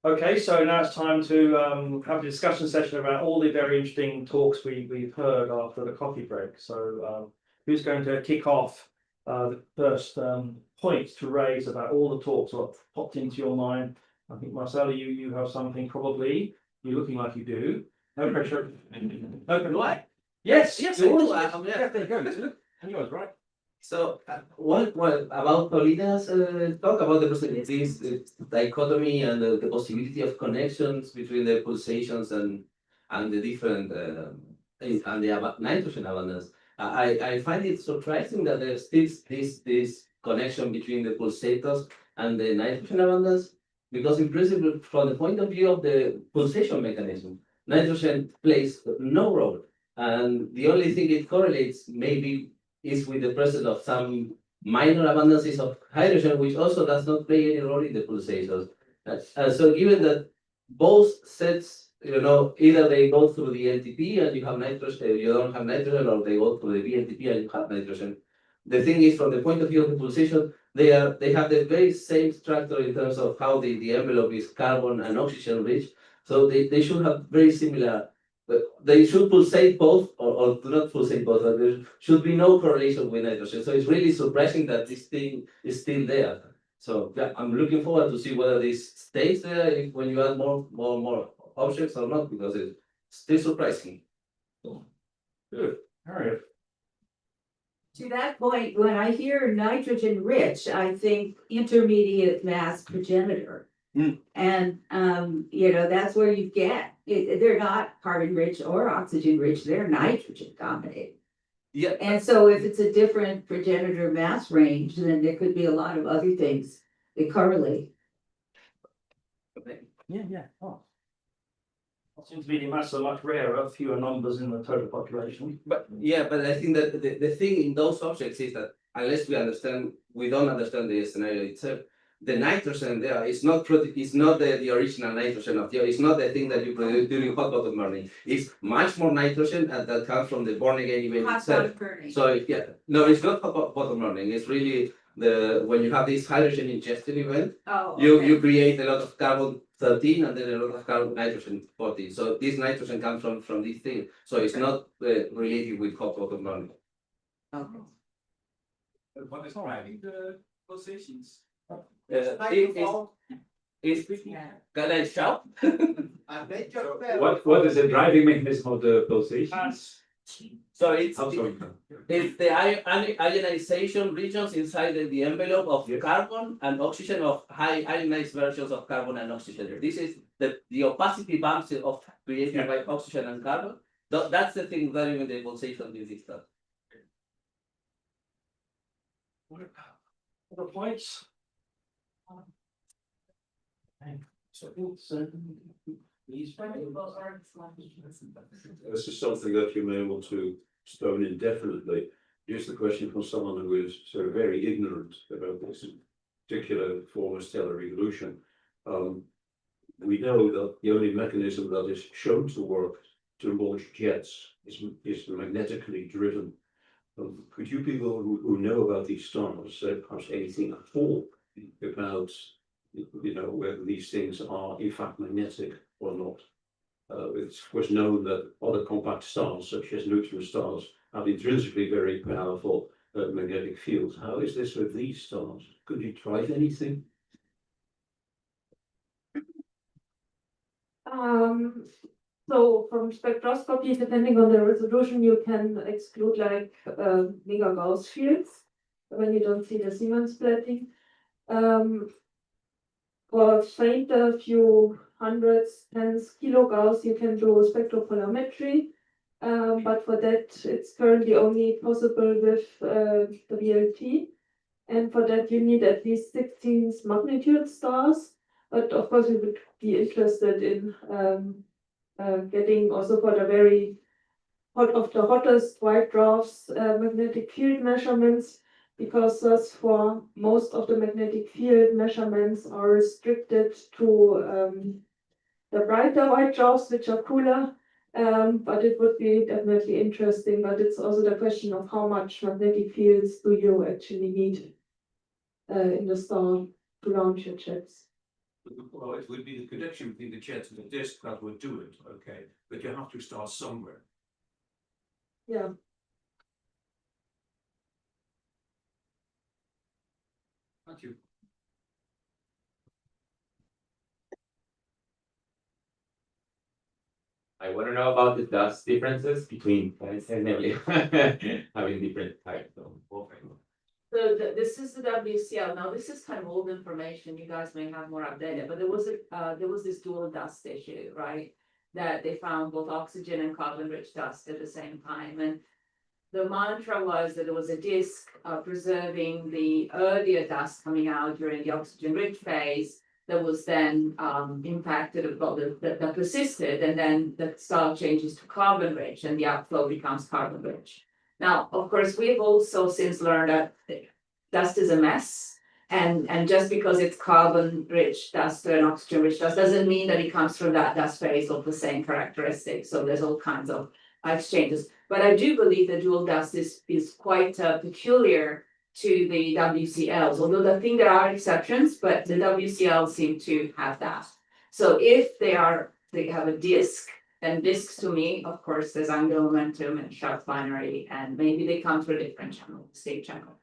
Okay, so now it's time to have a discussion session about all the very interesting talks we've heard after the coffee break. So who's going to kick off the first points to raise about all the talks that popped into your mind? I think Marcelo, you have something probably. You're looking like you do. No pressure. Do I? Yes, Yes, you I do. always- Yeah. there you go. And yours, right? So, what about Paulina's talk about this dichotomy and the possibility of connections between the pulsations and the different and the nitrogen abundance? I find it surprising that there's still this connection between the pulsators and the nitrogen abundance, because in principle, from the point of view of the pulsation mechanism, nitrogen plays no role, and the only thing it correlates maybe is with the presence of some minor abundances of hydrogen, which also does not play any role in the pulsations. So given that both sets, either they go through the NTP and you have nitrogen, you don't have nitrogen, or they go through the BNTP and you have nitrogen. The thing is, from the point of view of the pulsation, they have the very same structure in terms of how the envelope is carbon and oxygen rich. So they should have very similar. They should pulsate both, or do not pulsate both. There should be no correlation with nitrogen. So it's really surprising that this thing is still there. So yeah, I'm looking forward to see whether this stays there when you add more objects or not, because it's still surprising. Good. Harriet. To that point, when I hear nitrogen rich, I think intermediate mass progenitor. And, that's where you get, they're not carbon rich or oxygen rich, they're nitrogen dominated. Yeah. And so if it's a different progenitor mass range, then there could be a lot of other things that correlate. Yeah. Oh. It seems to be the mass are much rarer, fewer numbers in the total population. But I think that the thing in those objects is that unless we don't understand the scenario itself, the nitrogen there is not the original nitrogen of the, it's not the thing that you produce during hot bottom burning. It's much more nitrogen that comes from the born again event itself. So no, it's not hot bottom burning. It's really when you have this hydrogen ingestion event, you create a lot of carbon 13 and then a lot of carbon nitrogen 14. So this nitrogen comes from this thing. So it's not related with hot bottom burning. Okay. What is driving the pulsations? Can I shout? What is the driving mechanism of the pulsation? So it's I'm sorry. it's the ionization regions inside the envelope of carbon and oxygen of high ionized versions of carbon and oxygen. This is the opacity bumps of created by oxygen and carbon. That's the thing varying the pulsation in this stuff. Other points? This is something that you may want to stone indefinitely. Here's the question from someone who is sort of very ignorant about this particular form of stellar evolution. We know that the only mechanism that is shown to work to launch jets is magnetically driven. Could you people who know about these stars say perhaps anything at all about, you know, whether these things are in fact magnetic or not? It's of course known that other compact stars, such as neutron stars, have intrinsically very powerful magnetic fields. How is this with these stars? Could you try anything? So from spectroscopy, depending on the resolution, you can exclude like mega Gauss fields when you don't see the Siemens plating. For fainter few hundreds, tens kilogauss, you can do spectropolarimetry. But for that, it's currently only possible with the VLT. And for that, you need at least 16 magnitude stars. But of course, we would be interested in getting also for the very hottest white dwarfs magnetic field measurements, because thus for most of the magnetic field measurements are restricted to the brighter white dwarfs, which are cooler. But it would be definitely interesting, but it's also the question of how much magnetic fields do you actually need in the star to launch your jets. Well, it would be the connection between the jet and the disk that would do it, okay, but you have to start somewhere. Yeah. Thank you. I want to know about the dust differences between planets and nebulae, having different types of warfare. So this is the WCL. Now, this is kind of old information. You guys may have more updated, but there was this dual dust issue, right? That they found both oxygen and carbon-rich dust at the same time. And the mantra was that there was a disk preserving the earlier dust coming out during the oxygen-rich phase that was then impacted, well, that persisted, and then the star changes to carbon-rich and the outflow becomes carbon-rich. Now, of course, we've also since learned that dust is a mess. And just because it's carbon-rich dust or an oxygen-rich dust doesn't mean that it comes from that dust phase of the same characteristics. So there's all kinds of exchanges. But I do believe that dual dust is quite peculiar to the WCLs, although I think there are exceptions, but the WCLs seem to have that. So if they have a disk, then disks to me, of course, there's angular momentum and sharp binary, and maybe they come through a different channel, state channel.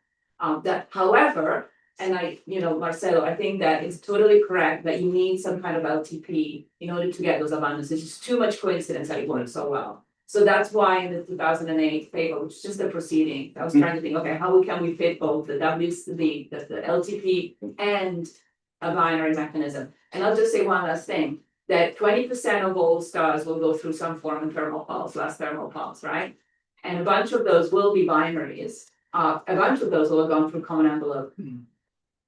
That, however, and Marcelo, I think that it's totally correct that you need some kind of LTP in order to get those abundances. It's just too much coincidence that it works so well. So that's why in the 2008 paper, which is just the proceeding, I was trying to think, okay, how can we fit both the LTP and a binary mechanism? And I'll just say one last thing, that 20% of all stars will go through some form of thermal pulse, last thermal pulse, right? And a bunch of those will be binaries. A bunch of those will have gone through common envelope.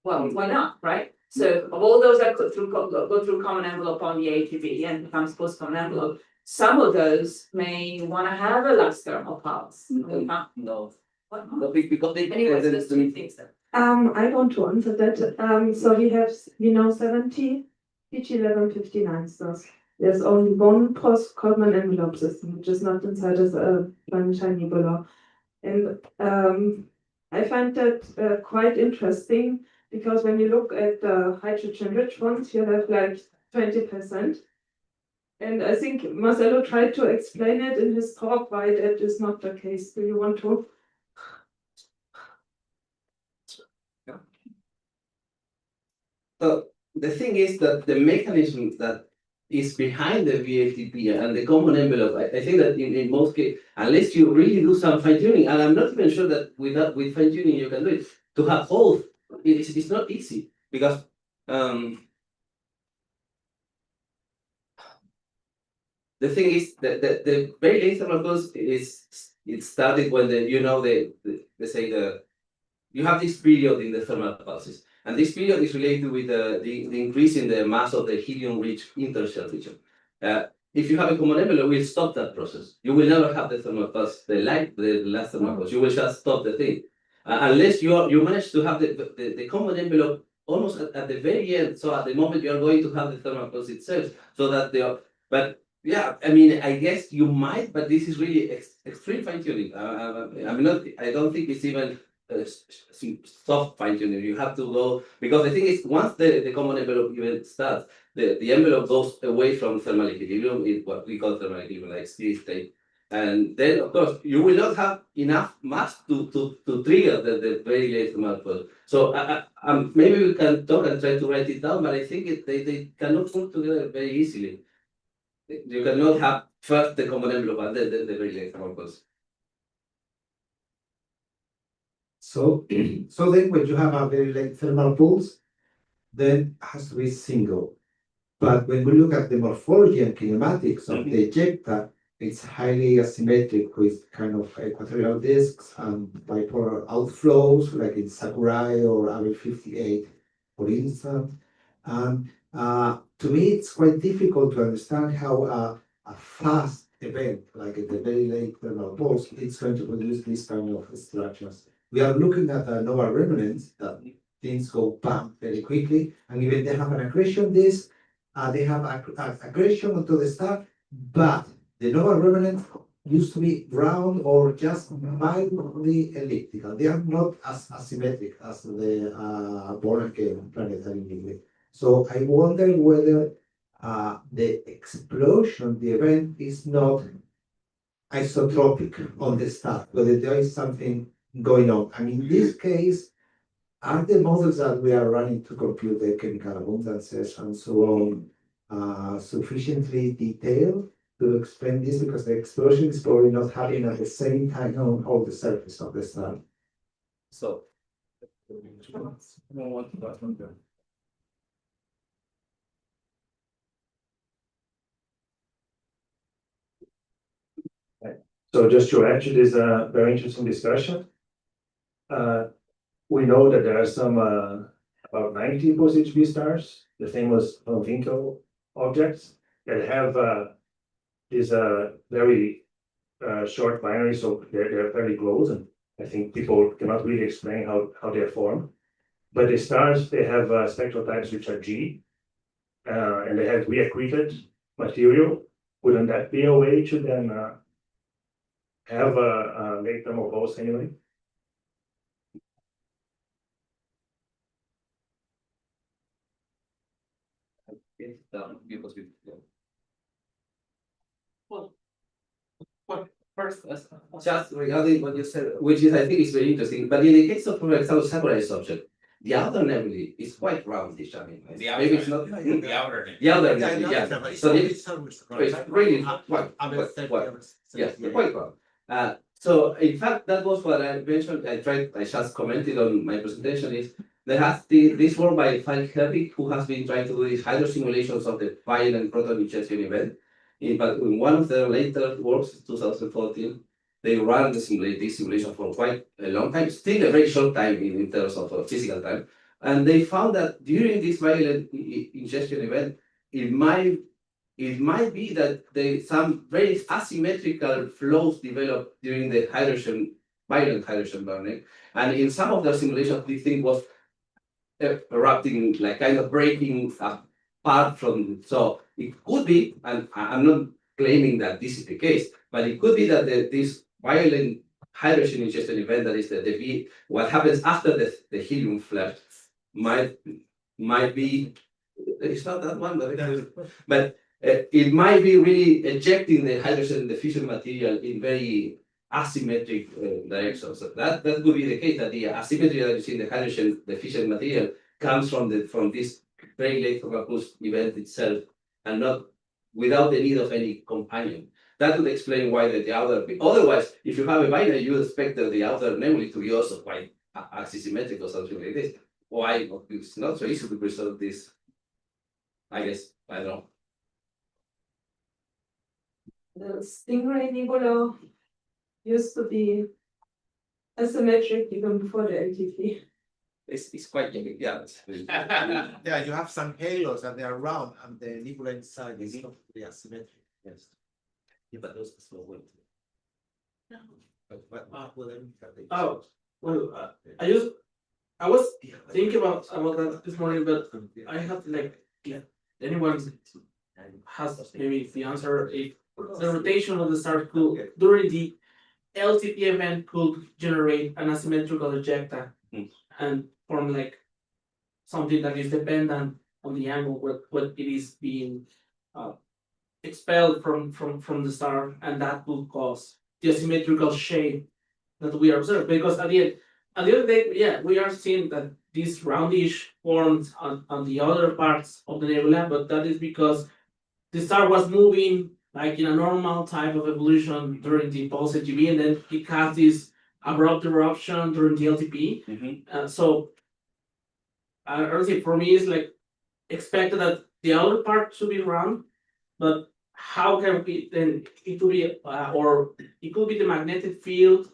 Well, why not, right? So of all those that go through common envelope on the ATB and becomes post common envelope, some of those may want to have a last thermal pulse. No. What? No, because they Anyways, there's two things there. I want to answer that. So we know 70 PG1159 stars. There's only one post common envelope system, which is not inside as a planetary nebula. And I find that quite interesting, because when you look at the hydrogen-rich ones, you have like 20%. And I think Marcelo tried to explain it in his talk why that is not the case. Do you want to? So the thing is that the mechanism that is behind the VLTP and the common envelope, I think that in most cases, unless you really do some fine tuning, and I'm not even sure that with fine tuning you can do it, to have both, it's not easy because the thing is that the very late thermal pulse it started when let's say you have this period in the thermal pulses, and this period is related with the increase in the mass of the helium-rich intershell region. If you have a common envelope, we'll stop that process. You will never have the thermal pulse, the last thermal pulse. You will just stop the thing, unless you manage to have the common envelope almost at the very end. So at the moment you are going to have the thermal pulse itself, so that but yeah, I mean, I guess you might, but this is really extreme fine tuning. I don't think it's even soft fine tuning. You have to go, because the thing is, once the common envelope even starts, the envelope goes away from thermal equilibrium, in what we call thermal equilibrium, like steady state. And then, of course, you will not have enough mass to trigger the very late thermal pulse. So maybe we can talk and try to write it down, but I think they cannot come together very easily. You cannot have first the common envelope and then the very late thermal pulse. So then when you have a very late thermal pulse, then it has to be single. But when we look at the morphology and kinematics of the ejecta, it's highly asymmetric with kind of equatorial disks and bipolar outflows, like in Sakurai or Abel 58, for instance. And to me, it's quite difficult to understand how a fast event, like the very late thermal pulse, it's going to produce this kind of structures. We are looking at the nova remnants that things go bam very quickly, and even they have an accretion disk, they have accretion onto the star, but the nova remnants used to be round or just mildly elliptical. They are not as asymmetric as the born again planetary nebulae. So I wonder whether the explosion, the event, is not isotropic on the star, whether there is something going on. And in this case, are the models that we are running to compute the chemical abundances and so on sufficiently detailed to explain this? Because the explosion is probably not happening at the same time on all the surface of the star. So, So just to add to this very interesting discussion, we know that there are some about 90 post-HB stars, the famous von Winkel objects, that have this very short binary, so they're very close, and I think people cannot really explain how they're formed. But the stars, they have spectral types which are G, and they have reaccreted material. Wouldn't that be a way to then have a late thermal pulse anyway? Well, first, just regarding what you said, which is I think is very interesting, but in the case of, for example, Sakurai subject, the outer nebulae is quite roundish. I mean, maybe it's not The outer. the outer nebulae, yeah. So it's really quite round. So in fact, that was what I mentioned. I just commented on my presentation is there has this work by Falk Herwig, who has been trying to do these hydro simulations of the violent proton injection event. But in one of their later works, 2014, they ran this simulation for quite a long time, still a very short time in terms of physical time. And they found that during this violent ingestion event, it might be that some very asymmetrical flows developed during the violent hydrogen burning. And in some of their simulations, this thing was erupting, like kind of breaking apart from. So it could be, and I'm not claiming that this is the case, but it could be that this violent hydrogen ingestion event, that is what happens after the helium flash, might be. It's not that one, but it might be really ejecting the hydrogen, the fission material in very asymmetric directions. So that could be the case, that the asymmetry that you see in the hydrogen, the fission material, comes from this very late for a pulse event itself, and not without the need of any companion. That would explain why the outer. Otherwise, if you have a binary, you expect that the outer nebulae to be also quite axisymmetric or something like this. Why it's not so easy to preserve this? I guess I don't know. The Stingray Nebula used to be asymmetric even before the LTP. It's quite unique, yeah. Yeah, you have some halos and they are round and the nebula inside is not really asymmetric. Yes. Yeah, but those are small ones. But well, then Oh, well, I was thinking about that this morning, but I have like, anyone has maybe the answer if the rotation of the star could during the LTP event could generate an asymmetrical ejecta and form like something that is dependent on the angle what it is being expelled from the star, and that will cause the asymmetrical shape that we observe. Because at the end of the day, yeah, we are seeing that these roundish forms on the other parts of the nebula, but that is because the star was moving like in a normal type of evolution during the pulse AGB, and then it has this abrupt eruption during the LTP. So honestly, for me, it's like expected that the outer part should be round, but how can we then it could be or it could be the magnetic field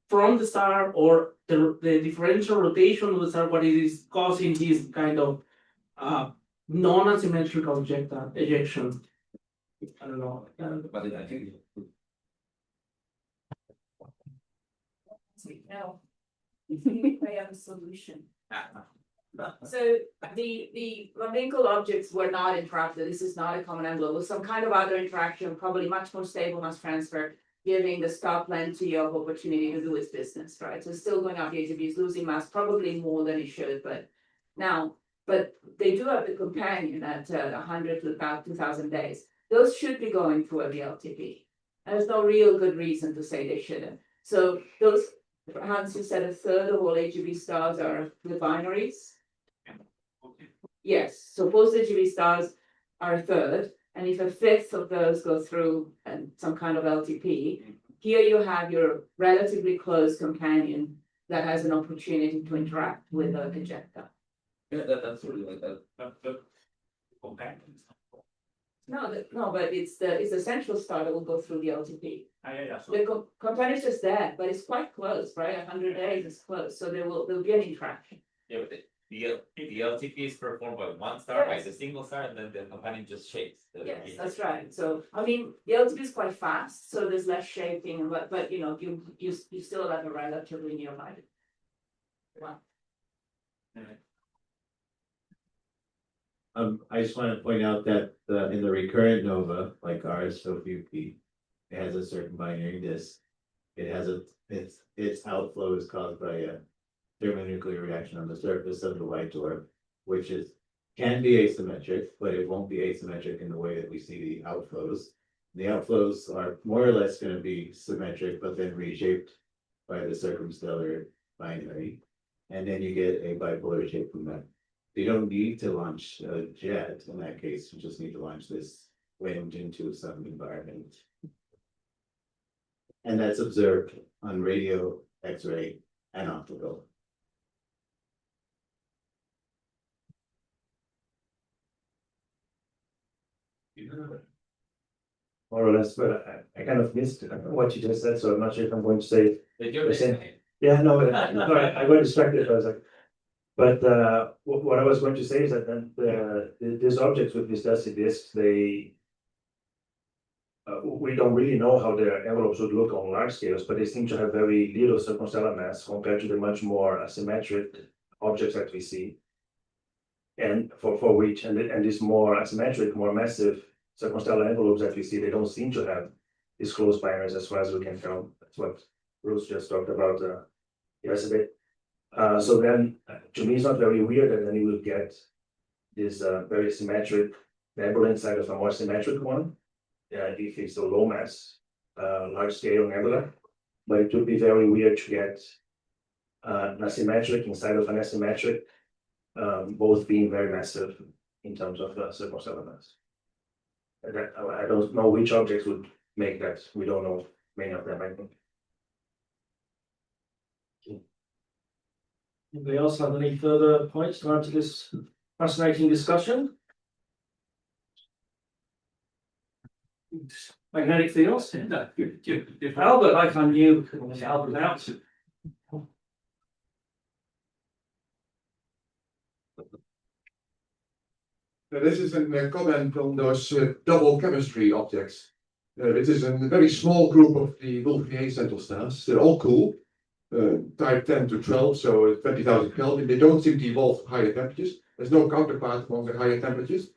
from the star or the differential rotation of the star, what it is causing this kind of non-asymmetrical ejection. I don't know. But I think No. I have a solution. So the Laminkle objects were not interrupted. This is not a common envelope. It was some kind of other interaction, probably much more stable mass transfer, giving the star plenty of opportunity to do its business, right? So it's still going up the AGB, is losing mass, probably more than it should, but they do have the companion at 100 to about 2,000 days. Those should be going through a VLTP. There's no real good reason to say they shouldn't. So those, Hans, you said a third of all AGB stars are the binaries. Yes, so post AGB stars are a third, and if a fifth of those go through some kind of LTP, here you have your relatively close companion that has an opportunity to interact with the ejecta. yeah, that's really like that. No, but it's the central star that will go through the LTP. Yeah. The companion is just there, but it's quite close, right? 100 days is close, so there'll be an interaction. Yeah, but the LTP is performed by one star, by Yes. the single star, and then the companion just shakes. Yes, that's right. So, I mean, the LTP is quite fast, so there's less shaking, but you know, you still have a relatively nearby. Wow. I just want to point out that in the recurrent nova, like ours, SOFUP, it has a certain binary disk. It has its outflow is caused by a thermonuclear reaction on the surface of the white dwarf, which can be asymmetric, but it won't be asymmetric in the way that we see the outflows. The outflows are more or less going to be symmetric, but then reshaped by the circumstellar binary. And then you get a bipolar shape from that. You don't need to launch a jet in that case, you just need to launch this wind into some environment. And that's observed on radio, X-ray, and optical. More or less, but I kind of missed what you just said, so I'm not sure if I'm going to say. the same. Yeah, no, I got distracted, I was like. But what I was going to say is that then these objects with viscosity disks, they we don't really know how their envelopes would look on large scales, but they seem to have very little circumstellar mass compared to the much more asymmetric objects that we see. And for which and these more asymmetric, more massive circumstellar envelopes that we see, they don't seem to have these close binaries as far as we can tell. That's what Bruce just talked about yesterday. So then, to me, it's not very weird that then you will get this very symmetric nebula inside of a more symmetric one. If it's a low mass, large scale nebula, but it would be very weird to get an asymmetric inside of an asymmetric both being very massive in terms of surplus elements. I don't know which objects would make that. We don't know many of them, I think. Anybody else have any further points to add to this fascinating discussion? Magnetic fields? Albert, I can you, Albert out. This is a comment on those double chemistry objects. It is a very small group of the Wolf-Rayet central stars. They're all cool, type 10 to 12, so 20,000 Kelvin. They don't seem to evolve to higher temperatures. There's no counterpart among the higher temperatures.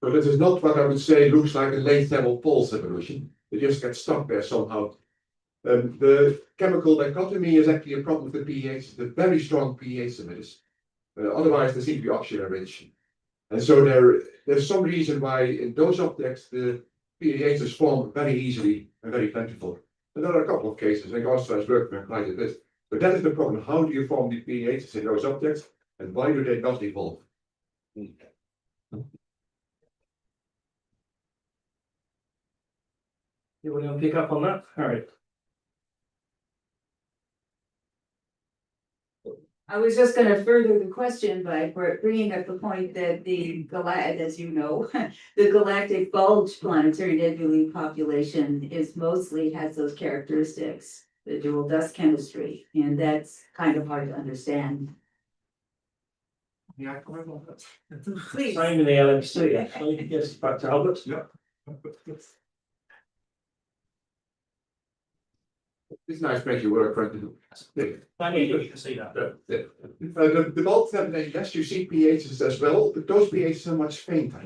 So this is not what I would say looks like a late thermal pulse evolution. They just get stuck there somehow. The chemical dichotomy is actually a problem with the pH, the very strong pH emitters. Otherwise, they seem to be oxygen rich. And so there's some reason why in those objects the pHs form very easily and very plentiful. And there are a couple of cases, and Gauss has worked on quite a bit. But that is the problem. How do you form the pHs in those objects, and why do they not evolve? You want to pick up on that? All right. I was just gonna further the question by bringing up the point that as you know, the galactic bulge planetary nebulae population has those characteristics, the dual dust chemistry, and that's kind of hard to understand. Yeah, Please. Same in the LMC, actually. Yes, back to Albert. Yeah. It's nice making you work, friend. I mean, you can see that. The bulk nebulae, yes, you see pHs as well, but those pHs are much fainter.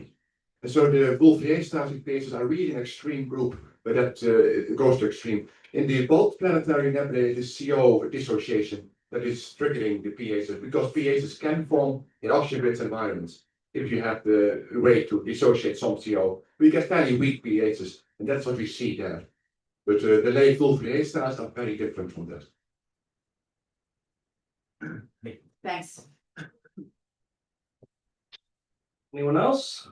And so the Wolf-Rayet stars pHs are really an extreme group, but that it goes to extreme. In the bulk planetary nebulae, it is CO dissociation that is triggering the pHs, because pHs can form in oxygen-rich environments if you have the way to dissociate some CO. We get fairly weak pHs, and that's what we see there. But the late Wolf-Rayet stars are very different from that. Thanks. Anyone else?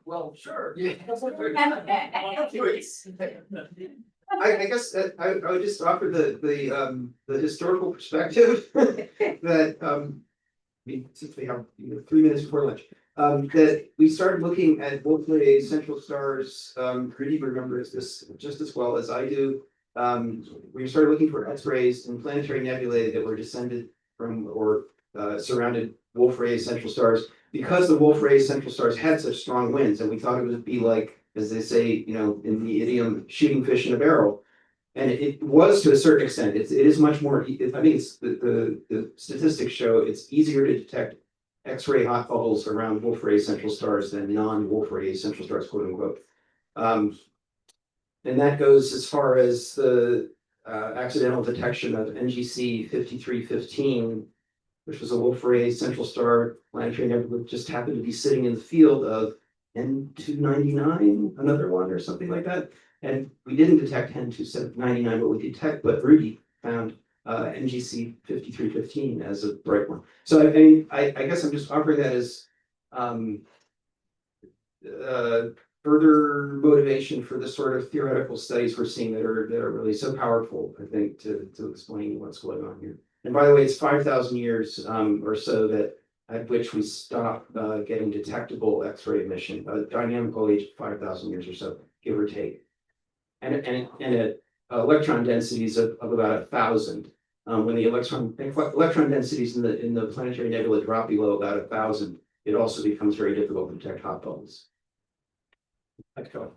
Well, sure. Yeah. I guess I would just offer the historical perspective that since we have 3 minutes before lunch, that we started looking at Wolf-Rayet central stars. Rudy remembers this just as well as I do. We started looking for X-rays in planetary nebulae that were descended from or surrounded Wolf-Rayet central stars, because the Wolf-Rayet central stars had such strong winds, and we thought it would be like, as they say, in the idiom, shooting fish in a barrel. And it was to a certain extent. It is much more. I think it's the statistics show it's easier to detect X-ray hot bubbles around Wolf-Rayet central stars than non-Wolf-Rayet central stars, quote unquote. And that goes as far as the accidental detection of NGC 5315, which was a Wolf-Rayet central star planetary nebula, just happened to be sitting in the field of N299, another one or something like that. And we didn't detect N299, but Rudy found NGC 5315 as a bright one. So I guess I'm just offering that as further motivation for the sort of theoretical studies we're seeing that are really so powerful, I think, to explain what's going on here. And by the way, it's 5,000 years or so that at which we stop getting detectable X-ray emission, a dynamical age of 5,000 years or so, give or take. And at electron densities of about 1,000. When the electron densities in the planetary nebula drop below about 1,000, it also becomes very difficult to detect hot bubbles. Okay.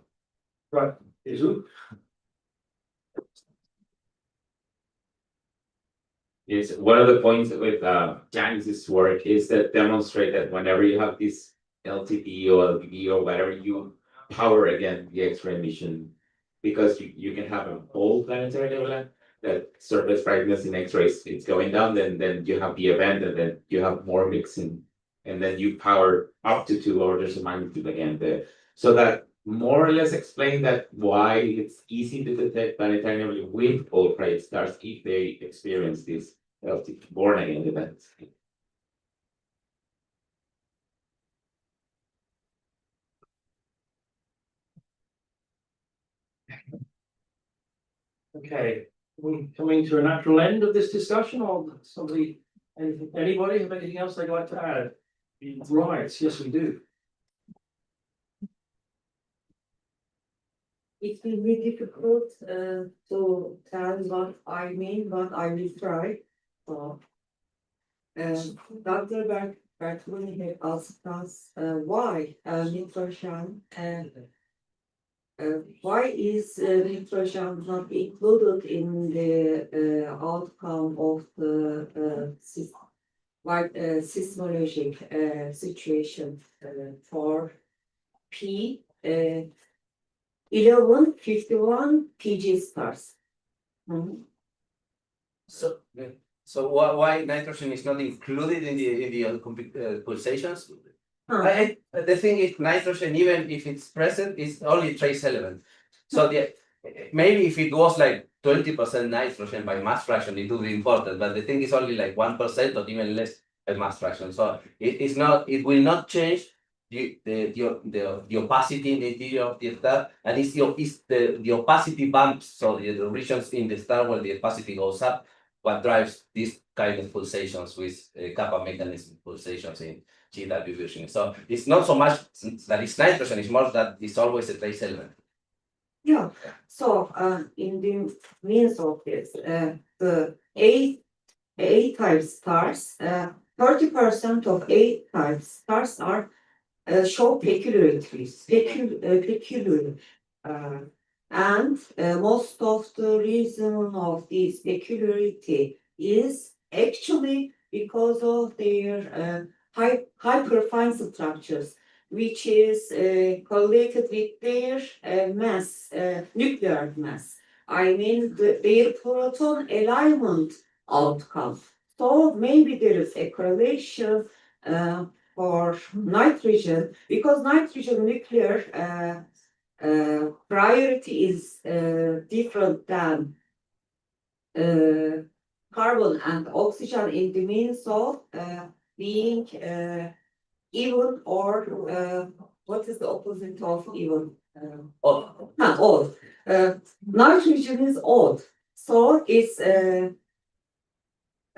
Right, Izu? Yes, one of the points with Janice's work is that demonstrate that whenever you have this LTP or LBB or whatever, you power again the X-ray emission, because you can have a whole planetary nebula that surface brightness in X-rays it's going down, then you have the event, and then you have more mixing, and then you power up to 2 orders of magnitude again there. So that more or less explain that why it's easy to detect planetary nebulae with ultra stars if they experience this born again events. Okay, we coming to a natural end of this discussion, or somebody, anybody have anything else they'd like to add? Right, yes, we do. It will be difficult to tell what I mean, but I will try. So, Dr. Bertolini had asked us why nitrogen and why is nitrogen not included in the outcome of the seismologic situation for P 1151 PG stars. So why nitrogen is not included in the pulsations? The thing is, nitrogen, even if it's present, is only trace element. So maybe if it was like 20% nitrogen by mass fraction, it would be important. But the thing is only like 1% or even less by mass fraction. So it's not. It will not change the opacity in the interior of the star, and it's the opacity bumps. So the regions in the star where the opacity goes up, what drives this kind of pulsations with kappa mechanism pulsations in GW vision. So it's not so much that it's nitrogen, it's more that it's always a trace element. Yeah, so in the means of this, the A-type stars, 30% of A-type stars are show peculiarities, peculiar, and most of the reason of this peculiarity is actually because of their hyperfine structures, which is correlated with their mass, nuclear mass. I mean, their proton alignment outcome. So maybe there is a correlation for nitrogen, because nitrogen nuclear priority is different than carbon and oxygen in the means of being even, or what is the opposite of even? Odd. Odd. Nitrogen is odd, so its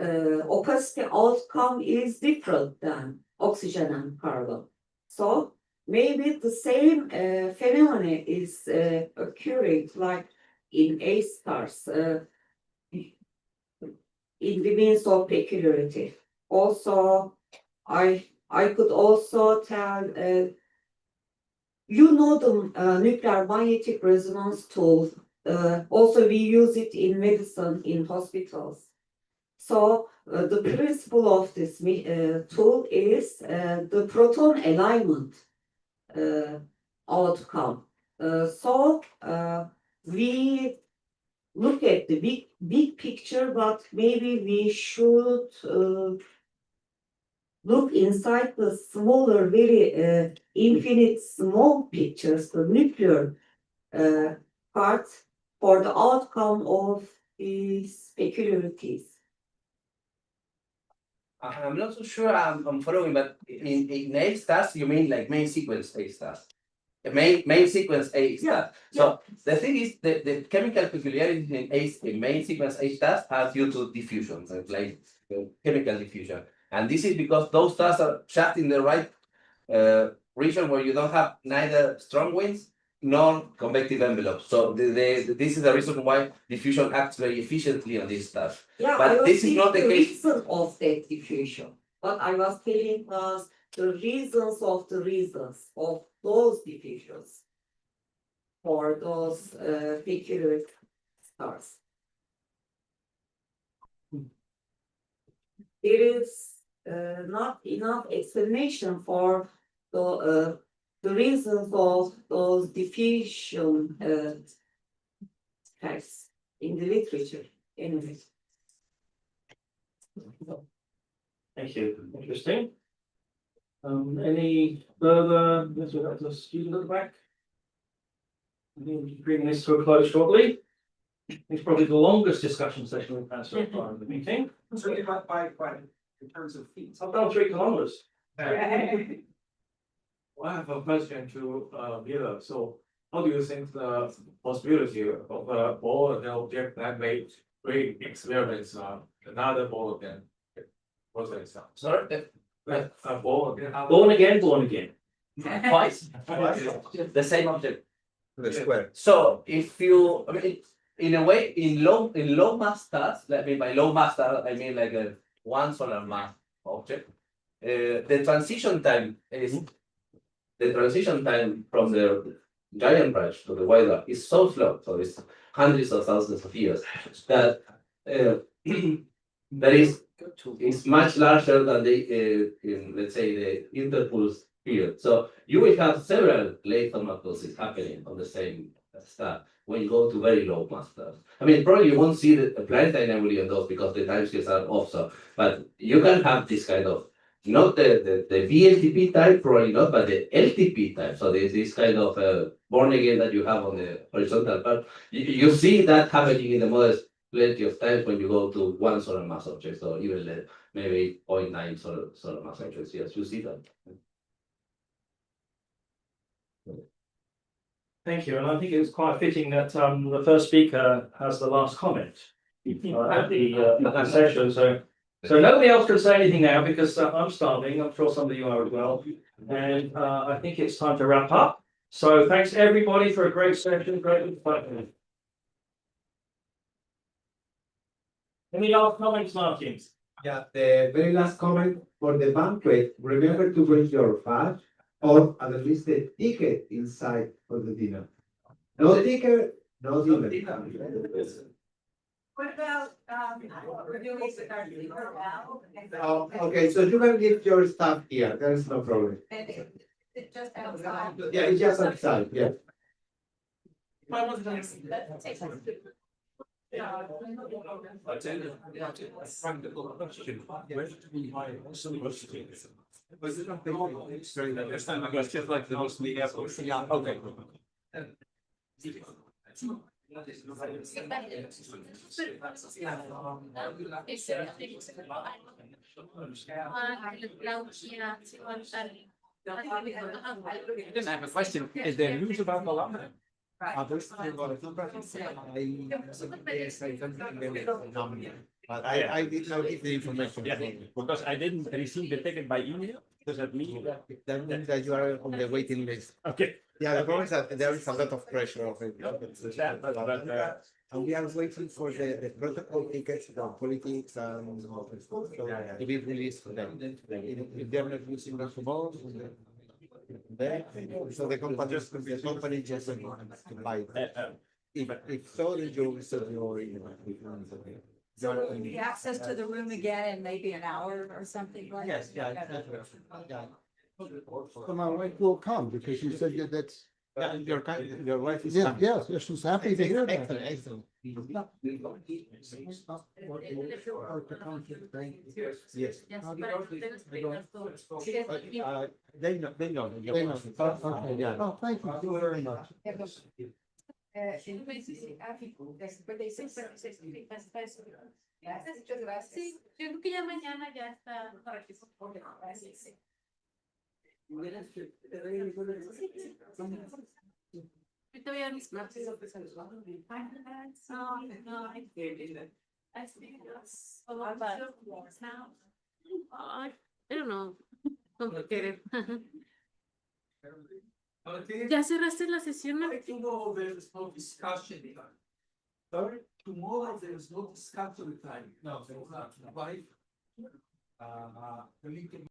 opacity outcome is different than oxygen and carbon. So maybe the same phenomenon is occurring like in A stars in the means of peculiarity. Also, I could also tell you know the nuclear magnetic resonance tool. Also, we use it in medicine in hospitals. So the principle of this tool is the proton alignment outcome. So we look at the big picture, but maybe we should look inside the smaller, very infinite small pictures, the nuclear part, for the outcome of these peculiarities. I'm not so sure I'm following, but in A stars, you mean like main sequence A stars? Main sequence A star. So the thing is, the chemical peculiarities in main sequence A stars are due to diffusion, like chemical diffusion. And this is because those stars are just in the right region where you don't have neither strong winds nor convective envelopes. So this is the reason why diffusion acts very efficiently on these stars. Yeah, but this is not the case. Reason of that diffusion. But I was telling us the reasons of those diffusions for those peculiar stars. There is not enough explanation for the reasons of those diffusion effects in the literature. Anyway. Thank you. Interesting. Any further? Yes, we have the student at the back. Bringing this to a close shortly. It's probably the longest discussion session we've had so far in the meeting. By in terms of feet. I've done 3 kilometers. I have a question to Mila. So how do you think the possibility of a ball and object that made great experiments another ball again? What's that sound? Sorry? A ball again. Born again, born again. Twice. The same object. The square. So if you, I mean, in a way, in low mass stars, like by low mass star, I mean like a 1 solar mass object. The transition time from the giant branch to the wide one is so slow, so it's hundreds of thousands of years, that that is much larger than the in, let's say, the interpulse period. So you will have several late thermopulses happening on the same star when you go to very low mass stars. I mean, probably you won't see the planetary nebulae on those because the timescales are off. So, but you can have this kind of, not the VLTP type, probably not, but the LTP type. So there's this kind of born again that you have on the horizontal part. You see that happening in the models plenty of times when you go to 1 solar mass object, or even maybe 0.9 solar mass objects. Yes, you see that. Thank you, and I think it's quite fitting that the first speaker has the last comment at the session. So nobody else can say anything now because I'm starving. I'm sure some of you are as well, and I think it's time to wrap up. So thanks everybody for a great session, great discussion. Any last comments, Martin? Yeah, the very last comment for the banquet, remember to bring your badge or at least the ticket inside for the dinner. No ticket, no dinner. What about, Oh, okay, so you can leave your stuff here, there is no problem. It's just outside. Yeah, it's just outside, yeah. I didn't have a question. Is there news about the llama? But I did not give the information. Yeah, because I didn't receive the ticket by email. Does that mean that? That means that you are on the waiting list. Okay. Yeah, the problem is that there is a lot of pressure of it. And we are waiting for the protocol tickets, the politics and to be released for them. If they're not using the tomorrow, so the company just to buy it. If so, then you will send your email. So the access to the room again in maybe an hour or something like that? Yes, yeah. So my wife will come because you said that Your wife is yeah, coming. yes, she's happy to hear that. Excellent. Yes. They know. They know. Okay, yeah. Oh, thank you very much. Sí, yo creo que ya mañana ya está. Ahorita voy a ver mis clases. I don't know. Complicated. ¿Ya cerraste la sesión? Tomorrow there is no discussion time. Sorry? Tomorrow there is no discussion time. No, there is not. Why? The meeting